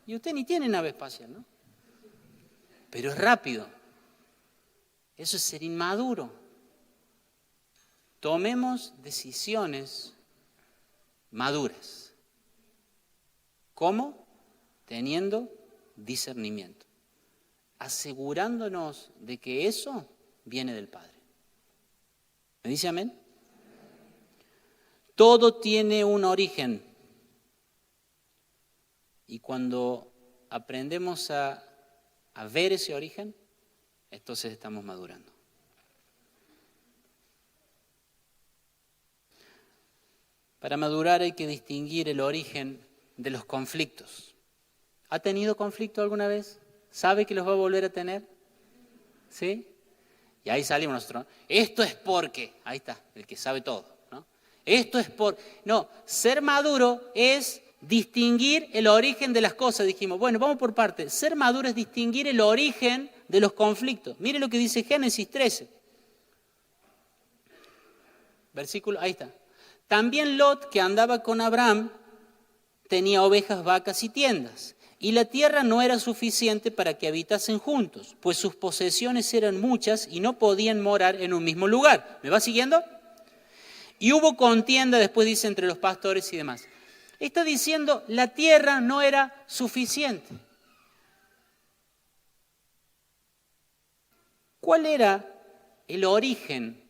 y usted ni tiene nave espacial, ¿no? Pero es rápido. Eso es ser inmaduro. Tomemos decisiones maduras. ¿Cómo? Teniendo discernimiento. Asegurándonos de que eso viene del Padre. ¿Me dice amén? Todo tiene un origen. Y cuando aprendemos a ver ese origen, entonces estamos madurando. Para madurar hay que distinguir el origen de los conflictos. ¿Ha tenido conflicto alguna vez? ¿Sabe que los va a volver a tener? ¿Sí? Y ahí salimos nosotros, ¿no? Esto es porque, ahí está, el que sabe todo, ¿no? Esto es por, no, ser maduro es distinguir el origen de las cosas. Dijimos, bueno, vamos por partes. Ser maduro es distinguir el origen de los conflictos. Mire lo que dice Génesis 13. Versículo, ahí está. También Lot, que andaba con Abraham, tenía ovejas, vacas y tiendas. Y la tierra no era suficiente para que habitasen juntos, pues sus posesiones eran muchas y no podían morar en un mismo lugar. ¿Me va siguiendo? Y hubo contienda, después dice, entre los pastores y demás. Está diciendo, la tierra no era suficiente. ¿Cuál era el origen?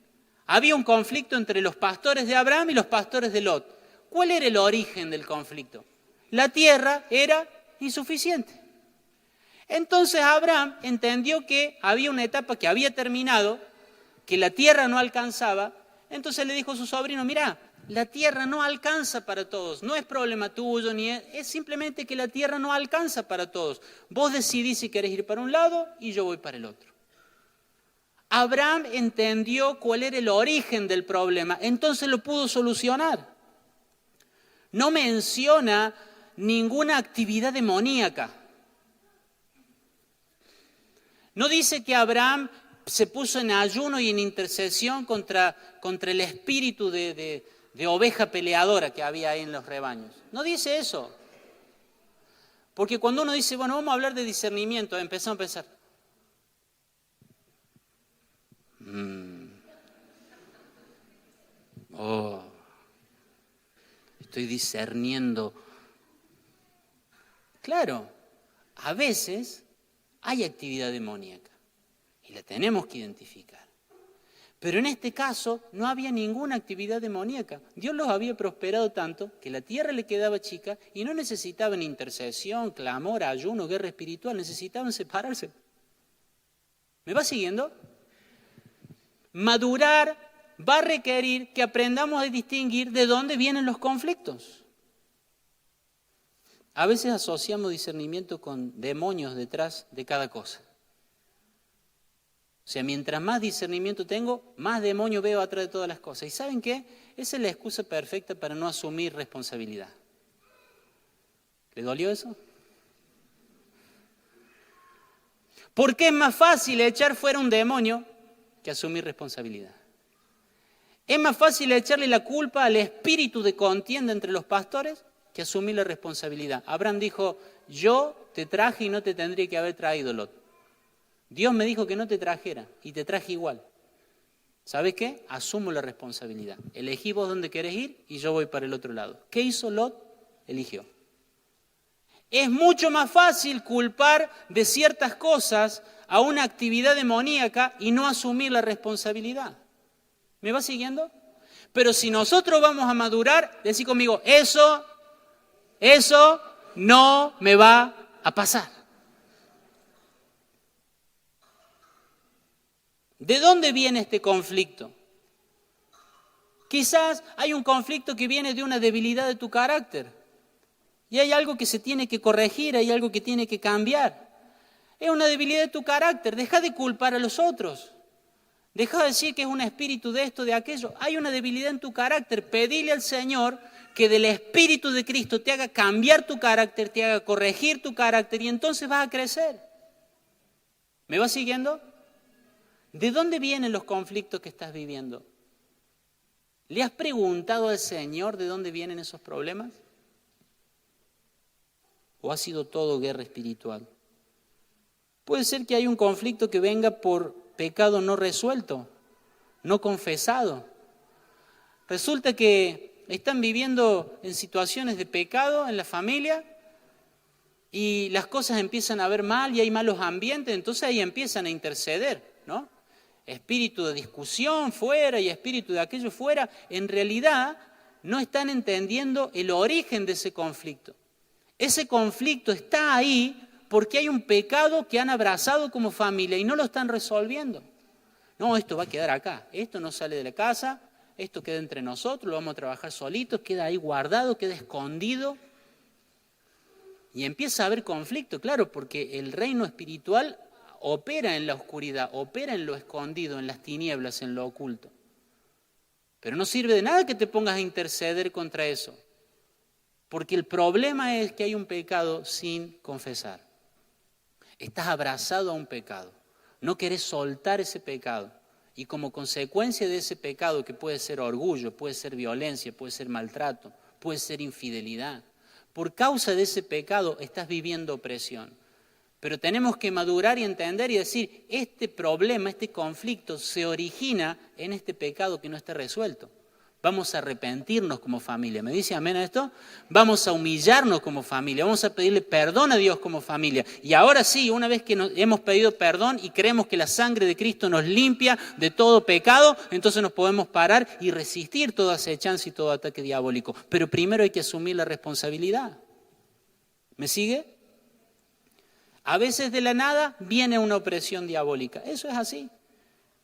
Había un conflicto entre los pastores de Abraham y los pastores de Lot. ¿Cuál era el origen del conflicto? La tierra era insuficiente. Entonces Abraham entendió que había una etapa que había terminado, que la tierra no alcanzaba. Entonces le dijo a su sobrino, mirá, la tierra no alcanza para todos, no es problema tuyo, es simplemente que la tierra no alcanza para todos. Vos decidís si querés ir para un lado y yo voy para el otro. Abraham entendió cuál era el origen del problema, entonces lo pudo solucionar. No menciona ninguna actividad demoníaca. No dice que Abraham se puso en ayuno y en intercesión contra el espíritu de oveja peleadora que había ahí en los rebaños. No dice eso. Porque cuando uno dice, bueno, vamos a hablar de discernimiento, empezamos a pensar, estoy discerniendo. Claro, a veces hay actividad demoníaca y la tenemos que identificar. Pero en este caso no había ninguna actividad demoníaca. Dios los había prosperado tanto que la tierra le quedaba chica y no necesitaban intercesión, clamor, ayuno, guerra espiritual, necesitaban separarse. ¿Me va siguiendo? Madurar va a requerir que aprendamos a distinguir de dónde vienen los conflictos. A veces asociamos discernimiento con demonios detrás de cada cosa. O sea, mientras más discernimiento tengo, más demonio veo atrás de todas las cosas. ¿Y saben qué? Esa es la excusa perfecta para no asumir responsabilidad. ¿Le dolió eso? Porque es más fácil echar fuera un demonio que asumir responsabilidad. Es más fácil echarle la culpa al espíritu de contienda entre los pastores que asumir la responsabilidad. Abraham dijo, yo te traje y no te tendría que haber traído, Lot. Dios me dijo que no te trajera y te traje igual. ¿Sabes qué? Asumo la responsabilidad. Elegí vos dónde querés ir y yo voy para el otro lado. ¿Qué hizo Lot? Eligió. Es mucho más fácil culpar de ciertas cosas a una actividad demoníaca y no asumir la responsabilidad. ¿Me va siguiendo? Pero si nosotros vamos a madurar, decid conmigo, eso no me va a pasar. ¿De dónde viene este conflicto? Quizás hay un conflicto que viene de una debilidad de tu carácter. Y hay algo que se tiene que corregir, hay algo que tiene que cambiar. Es una debilidad de tu carácter. Deja de culpar a los otros. Deja de decir que es un espíritu de esto, de aquello. Hay una debilidad en tu carácter. Pedile al Señor que del Espíritu de Cristo te haga cambiar tu carácter, te haga corregir tu carácter y entonces vas a crecer. ¿Me vas siguiendo? ¿De dónde vienen los conflictos que estás viviendo? ¿Le has preguntado al Señor de dónde vienen esos problemas? ¿O ha sido todo guerra espiritual? Puede ser que hay un conflicto que venga por pecado no resuelto, no confesado. Resulta que están viviendo en situaciones de pecado en la familia y las cosas empiezan a ver mal y hay malos ambientes, entonces ahí empiezan a interceder, ¿no? Espíritu de discusión fuera y espíritu de aquello fuera. En realidad no están entendiendo el origen de ese conflicto. Ese conflicto está ahí porque hay un pecado que han abrazado como familia y no lo están resolviendo. No, esto va a quedar acá, esto no sale de la casa, esto queda entre nosotros, lo vamos a trabajar solitos, queda ahí guardado, queda escondido. Y empieza a haber conflicto, claro, porque el reino espiritual opera en la oscuridad, opera en lo escondido, en las tinieblas, en lo oculto. Pero no sirve de nada que te pongas a interceder contra eso. Porque el problema es que hay un pecado sin confesar. Estás abrazado a un pecado. No querés soltar ese pecado. Y como consecuencia de ese pecado, que puede ser orgullo, puede ser violencia, puede ser maltrato, puede ser infidelidad, por causa de ese pecado estás viviendo opresión. Pero tenemos que madurar y entender y decir, este problema, este conflicto se origina en este pecado que no está resuelto. Vamos a arrepentirnos como familia. ¿Me dice amén a esto? Vamos a humillarnos como familia. Vamos a pedirle perdón a Dios como familia. Y ahora sí, una vez que hemos pedido perdón y creemos que la sangre de Cristo nos limpia de todo pecado, entonces nos podemos parar y resistir toda acechanza y todo ataque diabólico. Pero primero hay que asumir la responsabilidad. ¿Me sigue? A veces de la nada viene una opresión diabólica. Eso es así.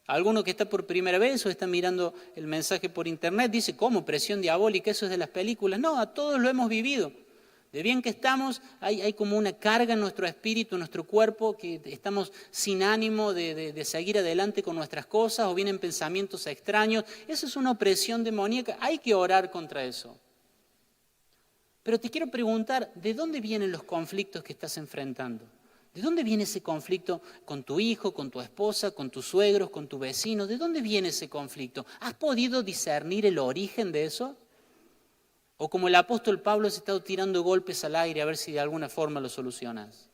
Alguno que está por primera vez o está mirando el mensaje por internet dice, ¿cómo? Presión diabólica, eso es de las películas. No, a todos lo hemos vivido. De bien que estamos, hay como una carga en nuestro espíritu, en nuestro cuerpo, que estamos sin ánimo de seguir adelante con nuestras cosas o vienen pensamientos extraños. Eso es una opresión demoníaca. Hay que orar contra eso. Pero te quiero preguntar, ¿de dónde vienen los conflictos que estás enfrentando? ¿De dónde viene ese conflicto con tu hijo, con tu esposa, con tus suegros, con tu vecino? ¿De dónde viene ese conflicto? ¿Has podido discernir el origen de eso? ¿O como el apóstol Pablo se ha estado tirando golpes al aire a ver si de alguna forma lo solucionas?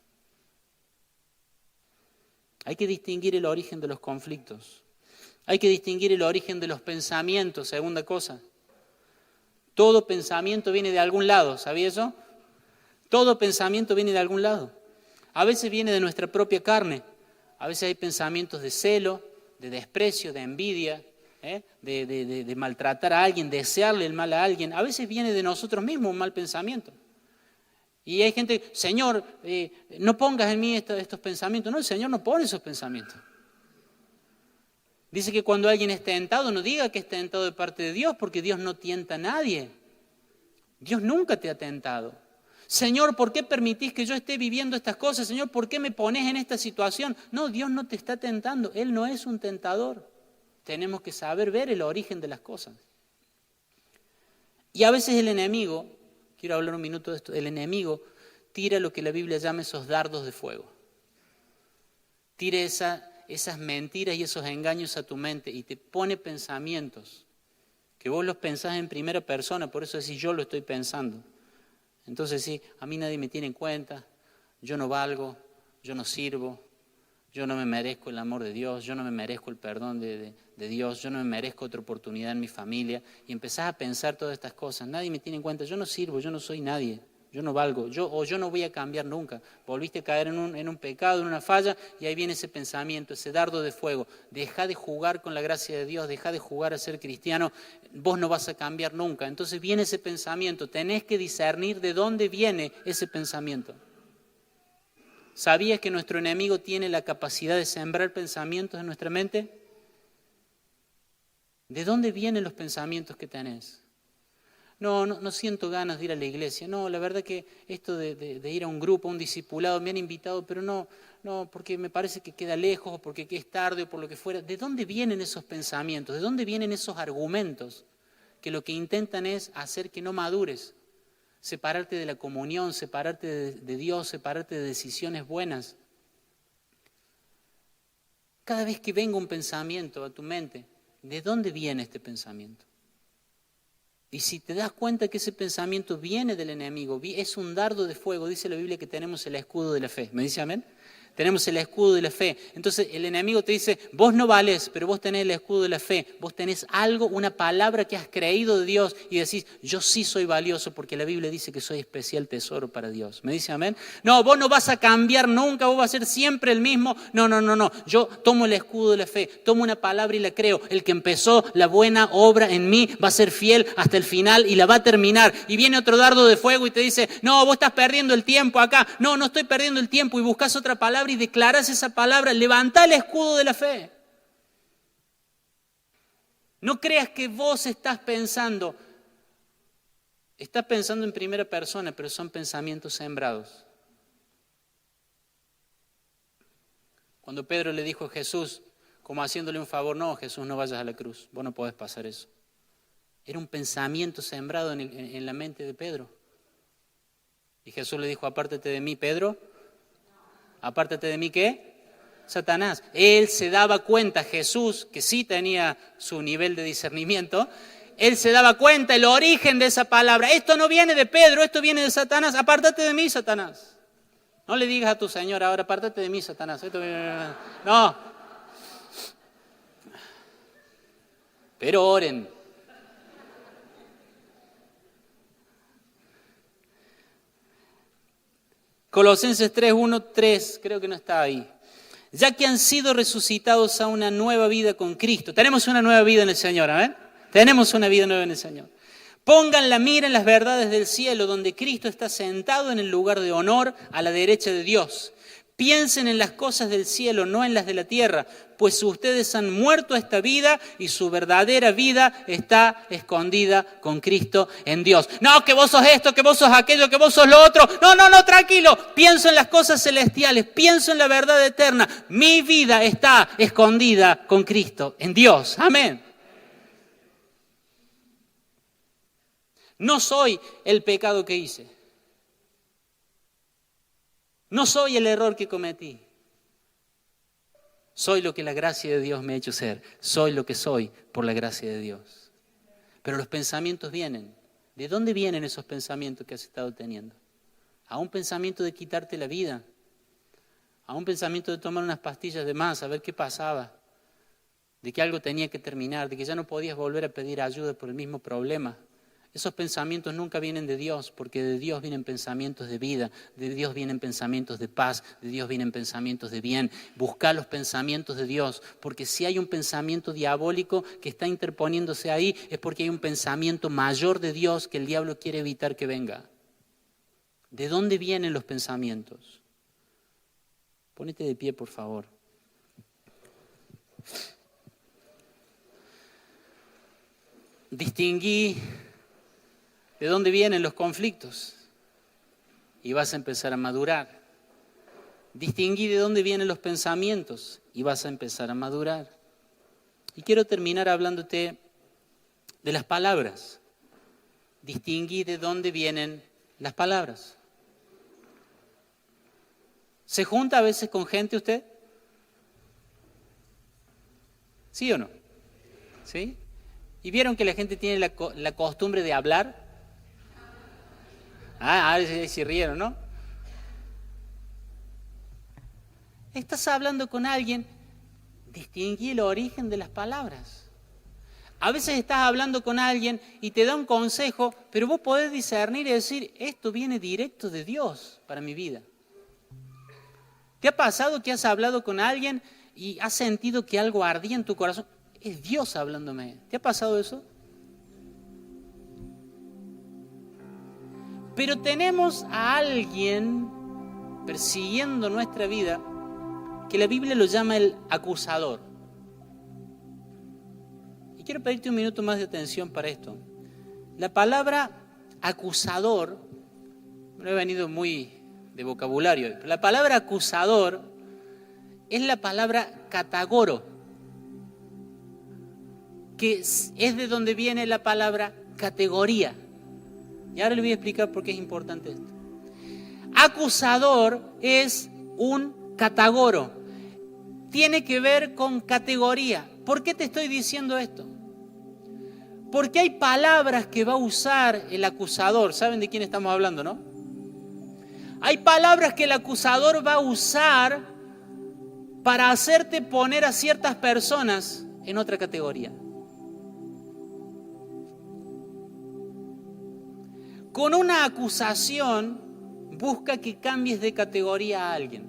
Hay que distinguir el origen de los conflictos. Hay que distinguir el origen de los pensamientos, segunda cosa. Todo pensamiento viene de algún lado, ¿sabía eso? Todo pensamiento viene de algún lado. A veces viene de nuestra propia carne, a veces hay pensamientos de celo, de desprecio, de envidia, de maltratar a alguien, desearle el mal a alguien. A veces viene de nosotros mismos un mal pensamiento. Y hay gente, Señor, no pongas en mí estos pensamientos. No, el Señor no pone esos pensamientos. Dice que cuando alguien es tentado, no diga que es tentado de parte de Dios, porque Dios no tienta a nadie. Dios nunca te ha tentado. Señor, ¿por qué permitís que yo esté viviendo estas cosas? Señor, ¿por qué me pones en esta situación? No, Dios no te está tentando. Él no es un tentador. Tenemos que saber ver el origen de las cosas. Y a veces el enemigo, quiero hablar un minuto de esto, el enemigo tira lo que la Biblia llama esos dardos de fuego. Tira esas mentiras y esos engaños a tu mente y te pone pensamientos que vos los pensás en primera persona, por eso decís yo lo estoy pensando. Entonces sí, a mí nadie me tiene en cuenta, yo no valgo, yo no sirvo, yo no me merezco el amor de Dios, yo no me merezco el perdón de Dios, yo no me merezco otra oportunidad en mi familia. Y empezás a pensar todas estas cosas, nadie me tiene en cuenta, yo no sirvo, yo no soy nadie. Yo no valgo, yo no voy a cambiar nunca. Volviste a caer en un pecado, en una falla, y ahí viene ese pensamiento, ese dardo de fuego. Deja de jugar con la gracia de Dios, deja de jugar a ser cristiano, vos no vas a cambiar nunca. Entonces viene ese pensamiento, tenés que discernir de dónde viene ese pensamiento. ¿Sabías que nuestro enemigo tiene la capacidad de sembrar pensamientos en nuestra mente? ¿De dónde vienen los pensamientos que tenés? No siento ganas de ir a la iglesia. No, la verdad que esto de ir a un grupo, a un discipulado, me han invitado, pero no, porque me parece que queda lejos, o porque es tarde, o por lo que fuera. ¿De dónde vienen esos pensamientos? ¿De dónde vienen esos argumentos que lo que intentan es hacer que no madures? Separarte de la comunión, separarte de Dios, separarte de decisiones buenas. Cada vez que venga un pensamiento a tu mente, ¿de dónde viene este pensamiento? Y si te das cuenta que ese pensamiento viene del enemigo, es un dardo de fuego, dice la Biblia que tenemos el escudo de la fe. ¿Me dice amén? Tenemos el escudo de la fe. Entonces el enemigo te dice, vos no valés, pero vos tenés el escudo de la fe. Vos tenés algo, una palabra que has creído de Dios y decís, yo sí soy valioso porque la Biblia dice que soy especial tesoro para Dios. ¿Me dice amén? No, vos no vas a cambiar nunca, vos vas a ser siempre el mismo. No. Yo tomo el escudo de la fe, tomo una palabra y la creo. El que empezó la buena obra en mí va a ser fiel hasta el final y la va a terminar. Y viene otro dardo de fuego y te dice, no, vos estás perdiendo el tiempo acá. No estoy perdiendo el tiempo, y buscas otra palabra y declaras esa palabra, levantá el escudo de la fe. No creas que vos estás pensando en primera persona, pero son pensamientos sembrados. Cuando Pedro le dijo a Jesús, como haciéndole un favor, no, Jesús, no vayas a la cruz, vos no podés pasar eso. Era un pensamiento sembrado en la mente de Pedro. Y Jesús le dijo, apártate de mí, Pedro. Apártate de mí, ¿qué? Satanás. Él se daba cuenta, Jesús, que sí tenía su nivel de discernimiento, él se daba cuenta el origen de esa palabra. Esto no viene de Pedro, esto viene de Satanás. Apártate de mí, Satanás. No le digas a tu Señor ahora, apártate de mí, Satanás. No. Pero oren. Colosenses 3:1-3, creo que no está ahí. Ya que han sido resucitados a una nueva vida con Cristo. Tenemos una nueva vida en el Señor, ¿amén? Tenemos una vida nueva en el Señor. Pongan la mira en las verdades del cielo, donde Cristo está sentado en el lugar de honor a la derecha de Dios. Piensen en las cosas del cielo, no en las de la tierra, pues ustedes han muerto a esta vida y su verdadera vida está escondida con Cristo en Dios. No, que vos sos esto, que vos sos aquello, que vos sos lo otro. No, tranquilo. Pienso en las cosas celestiales, pienso en la verdad eterna. Mi vida está escondida con Cristo en Dios. Amén. No soy el pecado que hice. No soy el error que cometí. Soy lo que la gracia de Dios me ha hecho ser. Soy lo que soy por la gracia de Dios. Pero los pensamientos vienen. ¿De dónde vienen esos pensamientos que has estado teniendo? A un pensamiento de quitarte la vida. A un pensamiento de tomar unas pastillas de más, a ver qué pasaba. De que algo tenía que terminar, de que ya no podías volver a pedir ayuda por el mismo problema. Esos pensamientos nunca vienen de Dios, porque de Dios vienen pensamientos de vida, de Dios vienen pensamientos de paz, de Dios vienen pensamientos de bien. Busca los pensamientos de Dios, porque si hay un pensamiento diabólico que está interponiéndose ahí, es porque hay un pensamiento mayor de Dios que el diablo quiere evitar que venga. ¿De dónde vienen los pensamientos? Ponete de pie, por favor. Distinguí de dónde vienen los conflictos y vas a empezar a madurar. Distinguí de dónde vienen los pensamientos y vas a empezar a madurar. Y quiero terminar hablándote de las palabras. Distinguí de dónde vienen las palabras. ¿Se junta a veces con gente usted? ¿Sí o no? ¿Sí? ¿Y vieron que la gente tiene la costumbre de hablar? A ver si rieron, ¿no? Estás hablando con alguien, distinguí el origen de las palabras. A veces estás hablando con alguien y te da un consejo, pero vos podés discernir y decir, esto viene directo de Dios para mi vida. ¿Te ha pasado que has hablado con alguien y has sentido que algo ardía en tu corazón? Es Dios hablándome. ¿Te ha pasado eso? Pero tenemos a alguien persiguiendo nuestra vida que la Biblia lo llama el acusador. Y quiero pedirte un minuto más de atención para esto. La palabra acusador, no he venido muy de vocabulario, pero la palabra acusador es la palabra catagoro, que es de donde viene la palabra categoría. Y ahora le voy a explicar por qué es importante esto. Acusador es un catagoro. Tiene que ver con categoría. ¿Por qué te estoy diciendo esto? Porque hay palabras que va a usar el acusador. ¿Saben de quién estamos hablando, no? Hay palabras que el acusador va a usar para hacerte poner a ciertas personas en otra categoría. Con una acusación busca que cambies de categoría a alguien.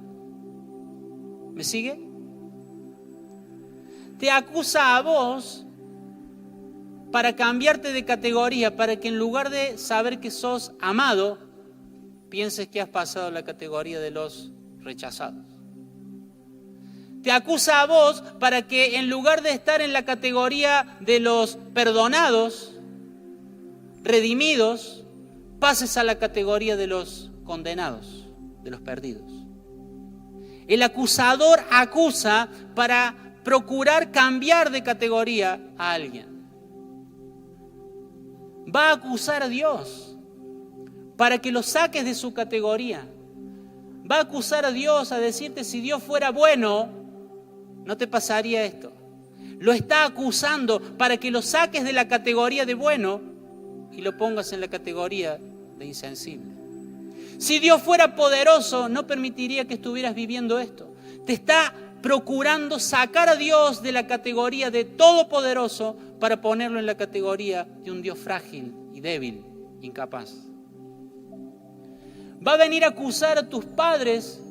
¿Me sigue? Te acusa a vos para cambiarte de categoría, para que en lugar de saber que sos amado, pienses que has pasado a la categoría de los rechazados. Te acusa a vos para que en lugar de estar en la categoría de los perdonados, redimidos, pases a la categoría de los condenados, de los perdidos. El acusador acusa para procurar cambiar de categoría a alguien. Va a acusar a Dios para que lo saques de su categoría. Va a acusar a Dios, a decirte, si Dios fuera bueno, no te pasaría esto. Lo está acusando para que lo saques de la categoría de bueno y lo pongas en la categoría de insensible. Si Dios fuera poderoso, no permitiría que estuvieras viviendo esto. Te está procurando sacar a Dios de la categoría de todopoderoso para ponerlo en la categoría de un Dios frágil y débil, incapaz. Va a venir a acusar a tus padres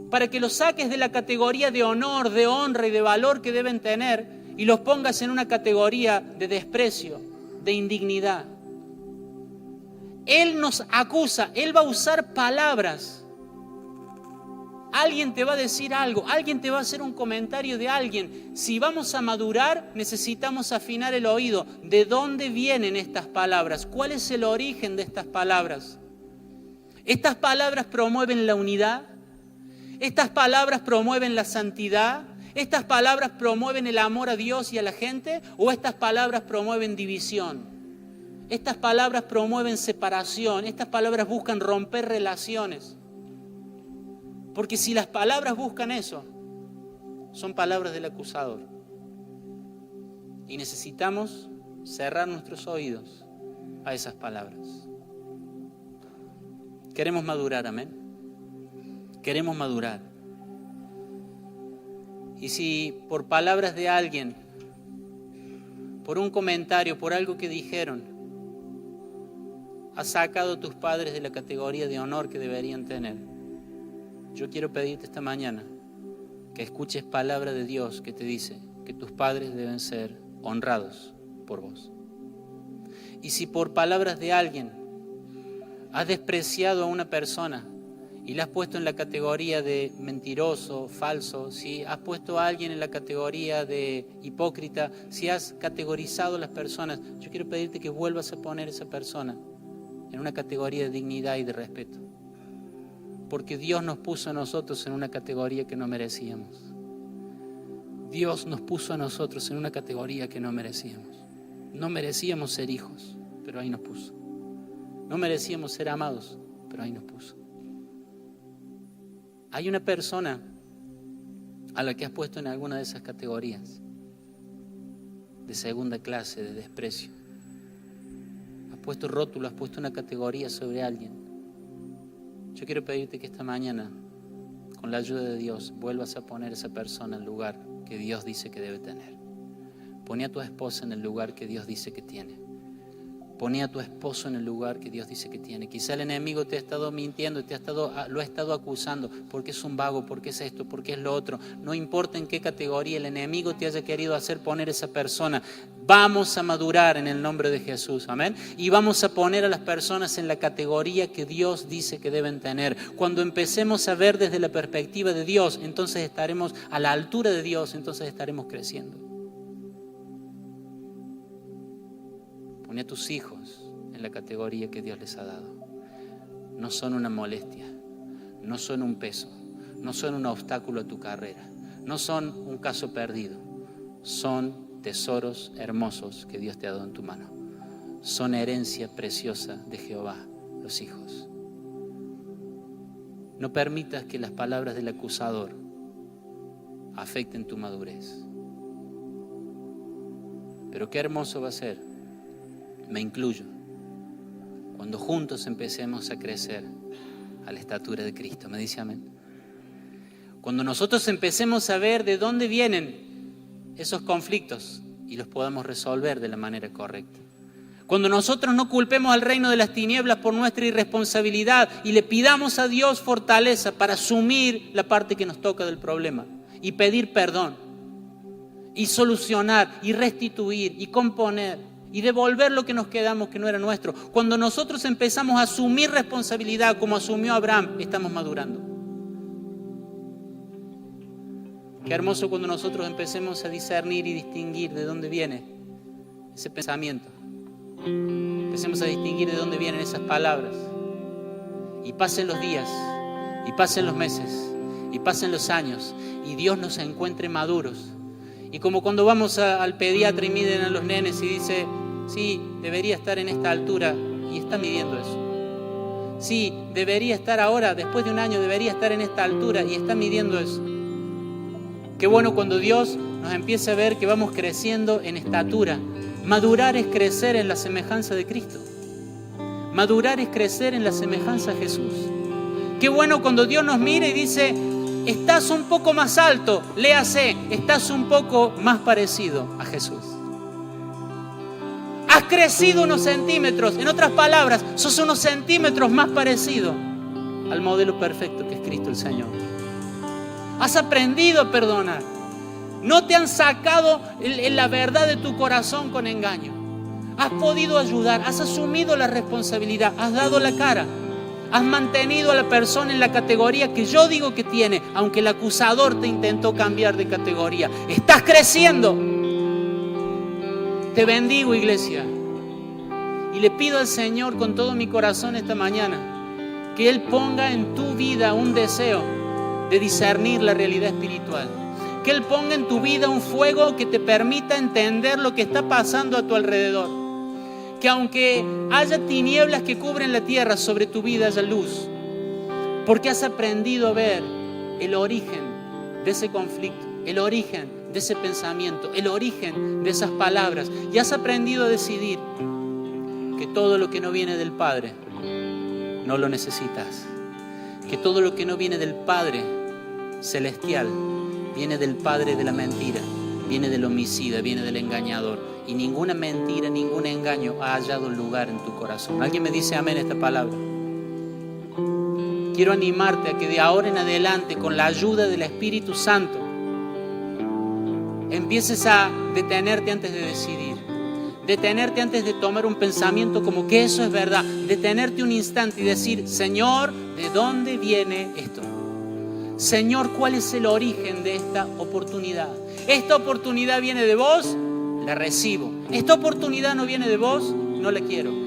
para que los saques de la categoría de honor, de honra y de valor que deben tener y los pongas en una categoría de desprecio, de indignidad. Él nos acusa, Él va a usar palabras. Alguien te va a decir algo, alguien te va a hacer un comentario de alguien. Si vamos a madurar, necesitamos afinar el oído. ¿De dónde vienen estas palabras? ¿Cuál es el origen de estas palabras? ¿Estas palabras promueven la unidad? ¿Estas palabras promueven la santidad? ¿Estas palabras promueven el amor a Dios y a la gente? ¿O estas palabras promueven división? Estas palabras promueven separación. Estas palabras buscan romper relaciones. Porque si las palabras buscan eso, son palabras del acusador. Y necesitamos cerrar nuestros oídos a esas palabras. Queremos madurar, amén. Queremos madurar. Y si por palabras de alguien, por un comentario, por algo que dijeron, has sacado a tus padres de la categoría de honor que deberían tener, yo quiero pedirte esta mañana que escuches palabra de Dios que te dice que tus padres deben ser honrados por vos. Y si por palabras de alguien has despreciado a una persona y le has puesto en la categoría de mentiroso, falso, si has puesto a alguien en la categoría de hipócrita, si has categorizado a las personas, yo quiero pedirte que vuelvas a poner a esa persona en una categoría de dignidad y de respeto. Porque Dios nos puso a nosotros en una categoría que no merecíamos. Dios nos puso a nosotros en una categoría que no merecíamos. No merecíamos ser hijos, pero ahí nos puso. No merecíamos ser amados, pero ahí nos puso. Hay una persona a la que has puesto en alguna de esas categorías de segunda clase, de desprecio. Has puesto rótulo, has puesto una categoría sobre alguien. Yo quiero pedirte que esta mañana, con la ayuda de Dios, vuelvas a poner a esa persona en el lugar que Dios dice que debe tener. Poné a tu esposa en el lugar que Dios dice que tiene. Poné a tu esposo en el lugar que Dios dice que tiene. Quizá el enemigo te ha estado mintiendo, lo ha estado acusando, porque es un vago, porque es esto, porque es lo otro. No importa en qué categoría el enemigo te haya querido hacer poner esa persona. Vamos a madurar en el nombre de Jesús, amén. Y vamos a poner a las personas en la categoría que Dios dice que deben tener. Cuando empecemos a ver desde la perspectiva de Dios, entonces estaremos a la altura de Dios, entonces estaremos creciendo. Pone a tus hijos en la categoría que Dios les ha dado. No son una molestia, no son un peso, no son un obstáculo a tu carrera, no son un caso perdido, son tesoros hermosos que Dios te ha dado en tu mano. Son herencia preciosa de Jehová, los hijos. No permitas que las palabras del acusador afecten tu madurez. Pero qué hermoso va a ser, me incluyo, cuando juntos empecemos a crecer a la estatura de Cristo. ¿Me dice amén? Cuando nosotros empecemos a ver de dónde vienen esos conflictos y los podamos resolver de la manera correcta. Cuando nosotros no culpemos al reino de las tinieblas por nuestra irresponsabilidad y le pidamos a Dios fortaleza para asumir la parte que nos toca del problema y pedir perdón y solucionar y restituir y componer y devolver lo que nos quedamos que no era nuestro. Cuando nosotros empezamos a asumir responsabilidad como asumió Abraham, estamos madurando. Qué hermoso cuando nosotros empecemos a discernir y distinguir de dónde viene ese pensamiento. Empecemos a distinguir de dónde vienen esas palabras. Y pasen los días, y pasen los meses, y pasen los años, y Dios nos encuentre maduros. Y como cuando vamos al pediatra y miden a los nenes y dice, sí, debería estar en esta altura, y está midiendo eso. Sí, debería estar ahora, después de un año, debería estar en esta altura, y está midiendo eso. Qué bueno cuando Dios nos empieza a ver que vamos creciendo en estatura. Madurar es crecer en la semejanza de Cristo. Madurar es crecer en la semejanza de Jesús. Qué bueno cuando Dios nos mira y dice, estás un poco más alto, léase, estás un poco más parecido a Jesús. Has crecido unos centímetros, en otras palabras, sos unos centímetros más parecido al modelo perfecto que es Cristo el Señor. Has aprendido a perdonar. No te han sacado la verdad de tu corazón con engaño. Has podido ayudar, has asumido la responsabilidad, has dado la cara. Has mantenido a la persona en la categoría que yo digo que tiene, aunque el acusador te intentó cambiar de categoría. Estás creciendo. Te bendigo, iglesia. Y le pido al Señor con todo mi corazón esta mañana que Él ponga en tu vida un deseo de discernir la realidad espiritual. Que Él ponga en tu vida un fuego que te permita entender lo que está pasando a tu alrededor. Que aunque haya tinieblas que cubren la tierra, sobre tu vida haya luz. Porque has aprendido a ver el origen de ese conflicto, el origen de ese pensamiento, el origen de esas palabras. Y has aprendido a decidir que todo lo que no viene del Padre no lo necesitas. Que todo lo que no viene del Padre celestial viene del padre de la mentira, viene del homicida, viene del engañador. Y ninguna mentira, ningún engaño ha hallado lugar en tu corazón. ¿Alguien me dice amén a esta palabra? Quiero animarte a que de ahora en adelante, con la ayuda del Espíritu Santo, empieces a detenerte antes de decidir. Detenerte antes de tomar un pensamiento como que eso es verdad. Detenerte un instante y decir, Señor, ¿de dónde viene esto? Señor, ¿cuál es el origen de esta oportunidad? ¿Esta oportunidad viene de vos? La recibo. ¿Esta oportunidad no viene de vos? No la quiero.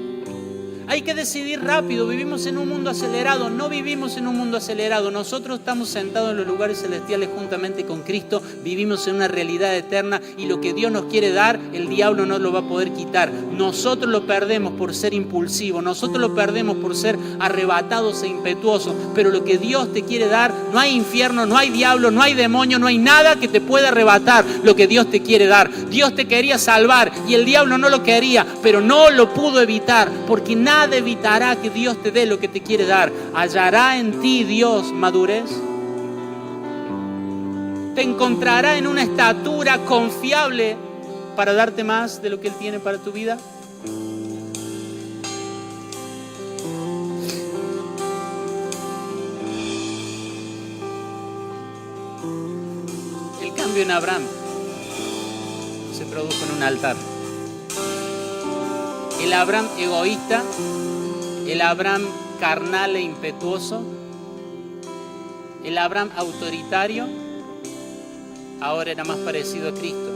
Hay que decidir rápido. Vivimos en un mundo acelerado. No vivimos en un mundo acelerado. Nosotros estamos sentados en los lugares celestiales juntamente con Cristo. Vivimos en una realidad eterna y lo que Dios nos quiere dar, el diablo no lo va a poder quitar. Nosotros lo perdemos por ser impulsivos. Nosotros lo perdemos por ser arrebatados e impetuosos. Pero lo que Dios te quiere dar, no hay infierno, no hay diablo, no hay demonio, no hay nada que te pueda arrebatar lo que Dios te quiere dar. Dios te quería salvar y el diablo no lo quería, pero no lo pudo evitar, porque nada evitará que Dios te dé lo que te quiere dar. ¿Hallará en ti Dios madurez? ¿Te encontrará en una estatura confiable para darte más de lo que Él tiene para tu vida? El cambio en Abraham se produjo en un altar. El Abraham egoísta, el Abraham carnal e impetuoso, el Abraham autoritario, ahora era más parecido a Cristo.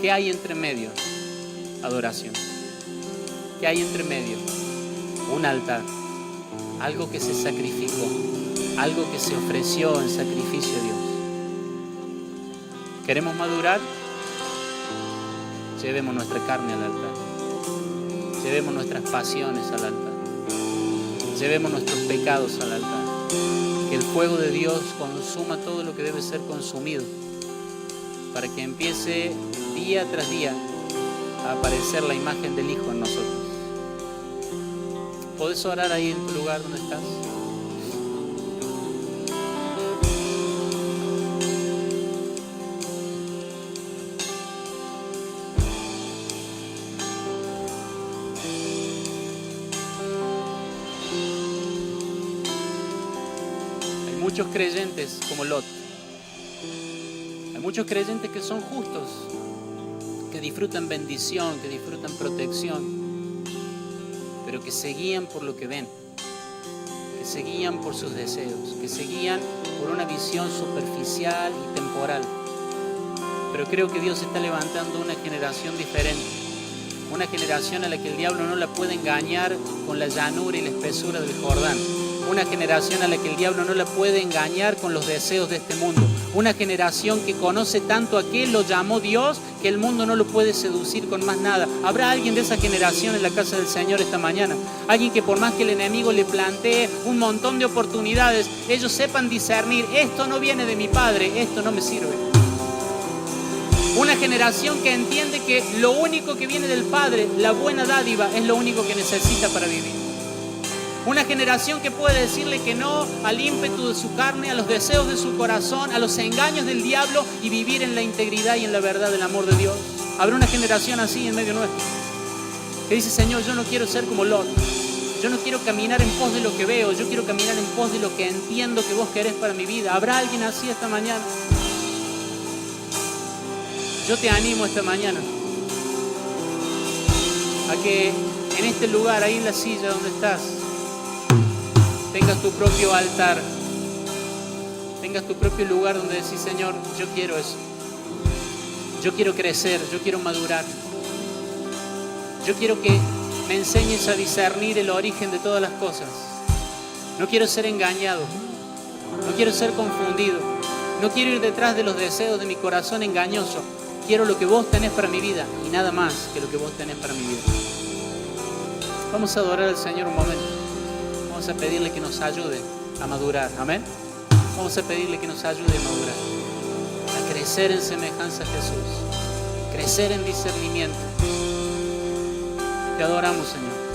¿Qué hay entre medio? Adoración. ¿Qué hay entre medio? Un altar, algo que se sacrificó, algo que se ofreció en sacrificio a Dios. ¿Queremos madurar? Llevemos nuestra carne al altar. Llevemos nuestras pasiones al altar. Llevemos nuestros pecados al altar. Que el fuego de Dios consuma todo lo que debe ser consumido, para que empiece día tras día a aparecer la imagen del Hijo en nosotros. ¿Podés orar ahí en tu lugar donde estás? Muchos creyentes como Lot. Hay muchos creyentes que son justos, que disfrutan bendición, que disfrutan protección, pero que se guían por lo que ven, que se guían por sus deseos, que se guían por una visión superficial y temporal. Pero creo que Dios está levantando una generación diferente, una generación a la que el diablo no la puede engañar con la llanura y la espesura del Jordán. Una generación a la que el diablo no la puede engañar con los deseos de este mundo. Una generación que conoce tanto a qué lo llamó Dios que el mundo no lo puede seducir con más nada. ¿Habrá alguien de esa generación en la casa del Señor esta mañana? Alguien que por más que el enemigo le plantee un montón de oportunidades, ellos sepan discernir, esto no viene de mi padre, esto no me sirve. Una generación que entiende que lo único que viene del Padre, la buena dádiva, es lo único que necesita para vivir. Una generación que puede decirle que no al ímpetu de su carne, a los deseos de su corazón, a los engaños del diablo y vivir en la integridad y en la verdad del amor de Dios. Habrá una generación así en medio nuestro, que dice, Señor, yo no quiero ser como Lot. Yo no quiero caminar en pos de lo que veo, yo quiero caminar en pos de lo que entiendo que vos querés para mi vida. ¿Habrá alguien así esta mañana? Yo te animo esta mañana a que en este lugar, ahí en la silla donde estás, tengas tu propio altar, tengas tu propio lugar donde decís, Señor, yo quiero eso. Yo quiero crecer, yo quiero madurar. Yo quiero que me enseñes a discernir el origen de todas las cosas. No quiero ser engañado, no quiero ser confundido, no quiero ir detrás de los deseos de mi corazón engañoso. Quiero lo que vos tenés para mi vida y nada más que lo que vos tenés para mi vida. Vamos a adorar al Señor un momento. Vamos a pedirle que nos ayude a madurar. Amén. Vamos a pedirle que nos ayude a madurar, a crecer en semejanza a Jesús, crecer en discernimiento. Te adoramos, Señor.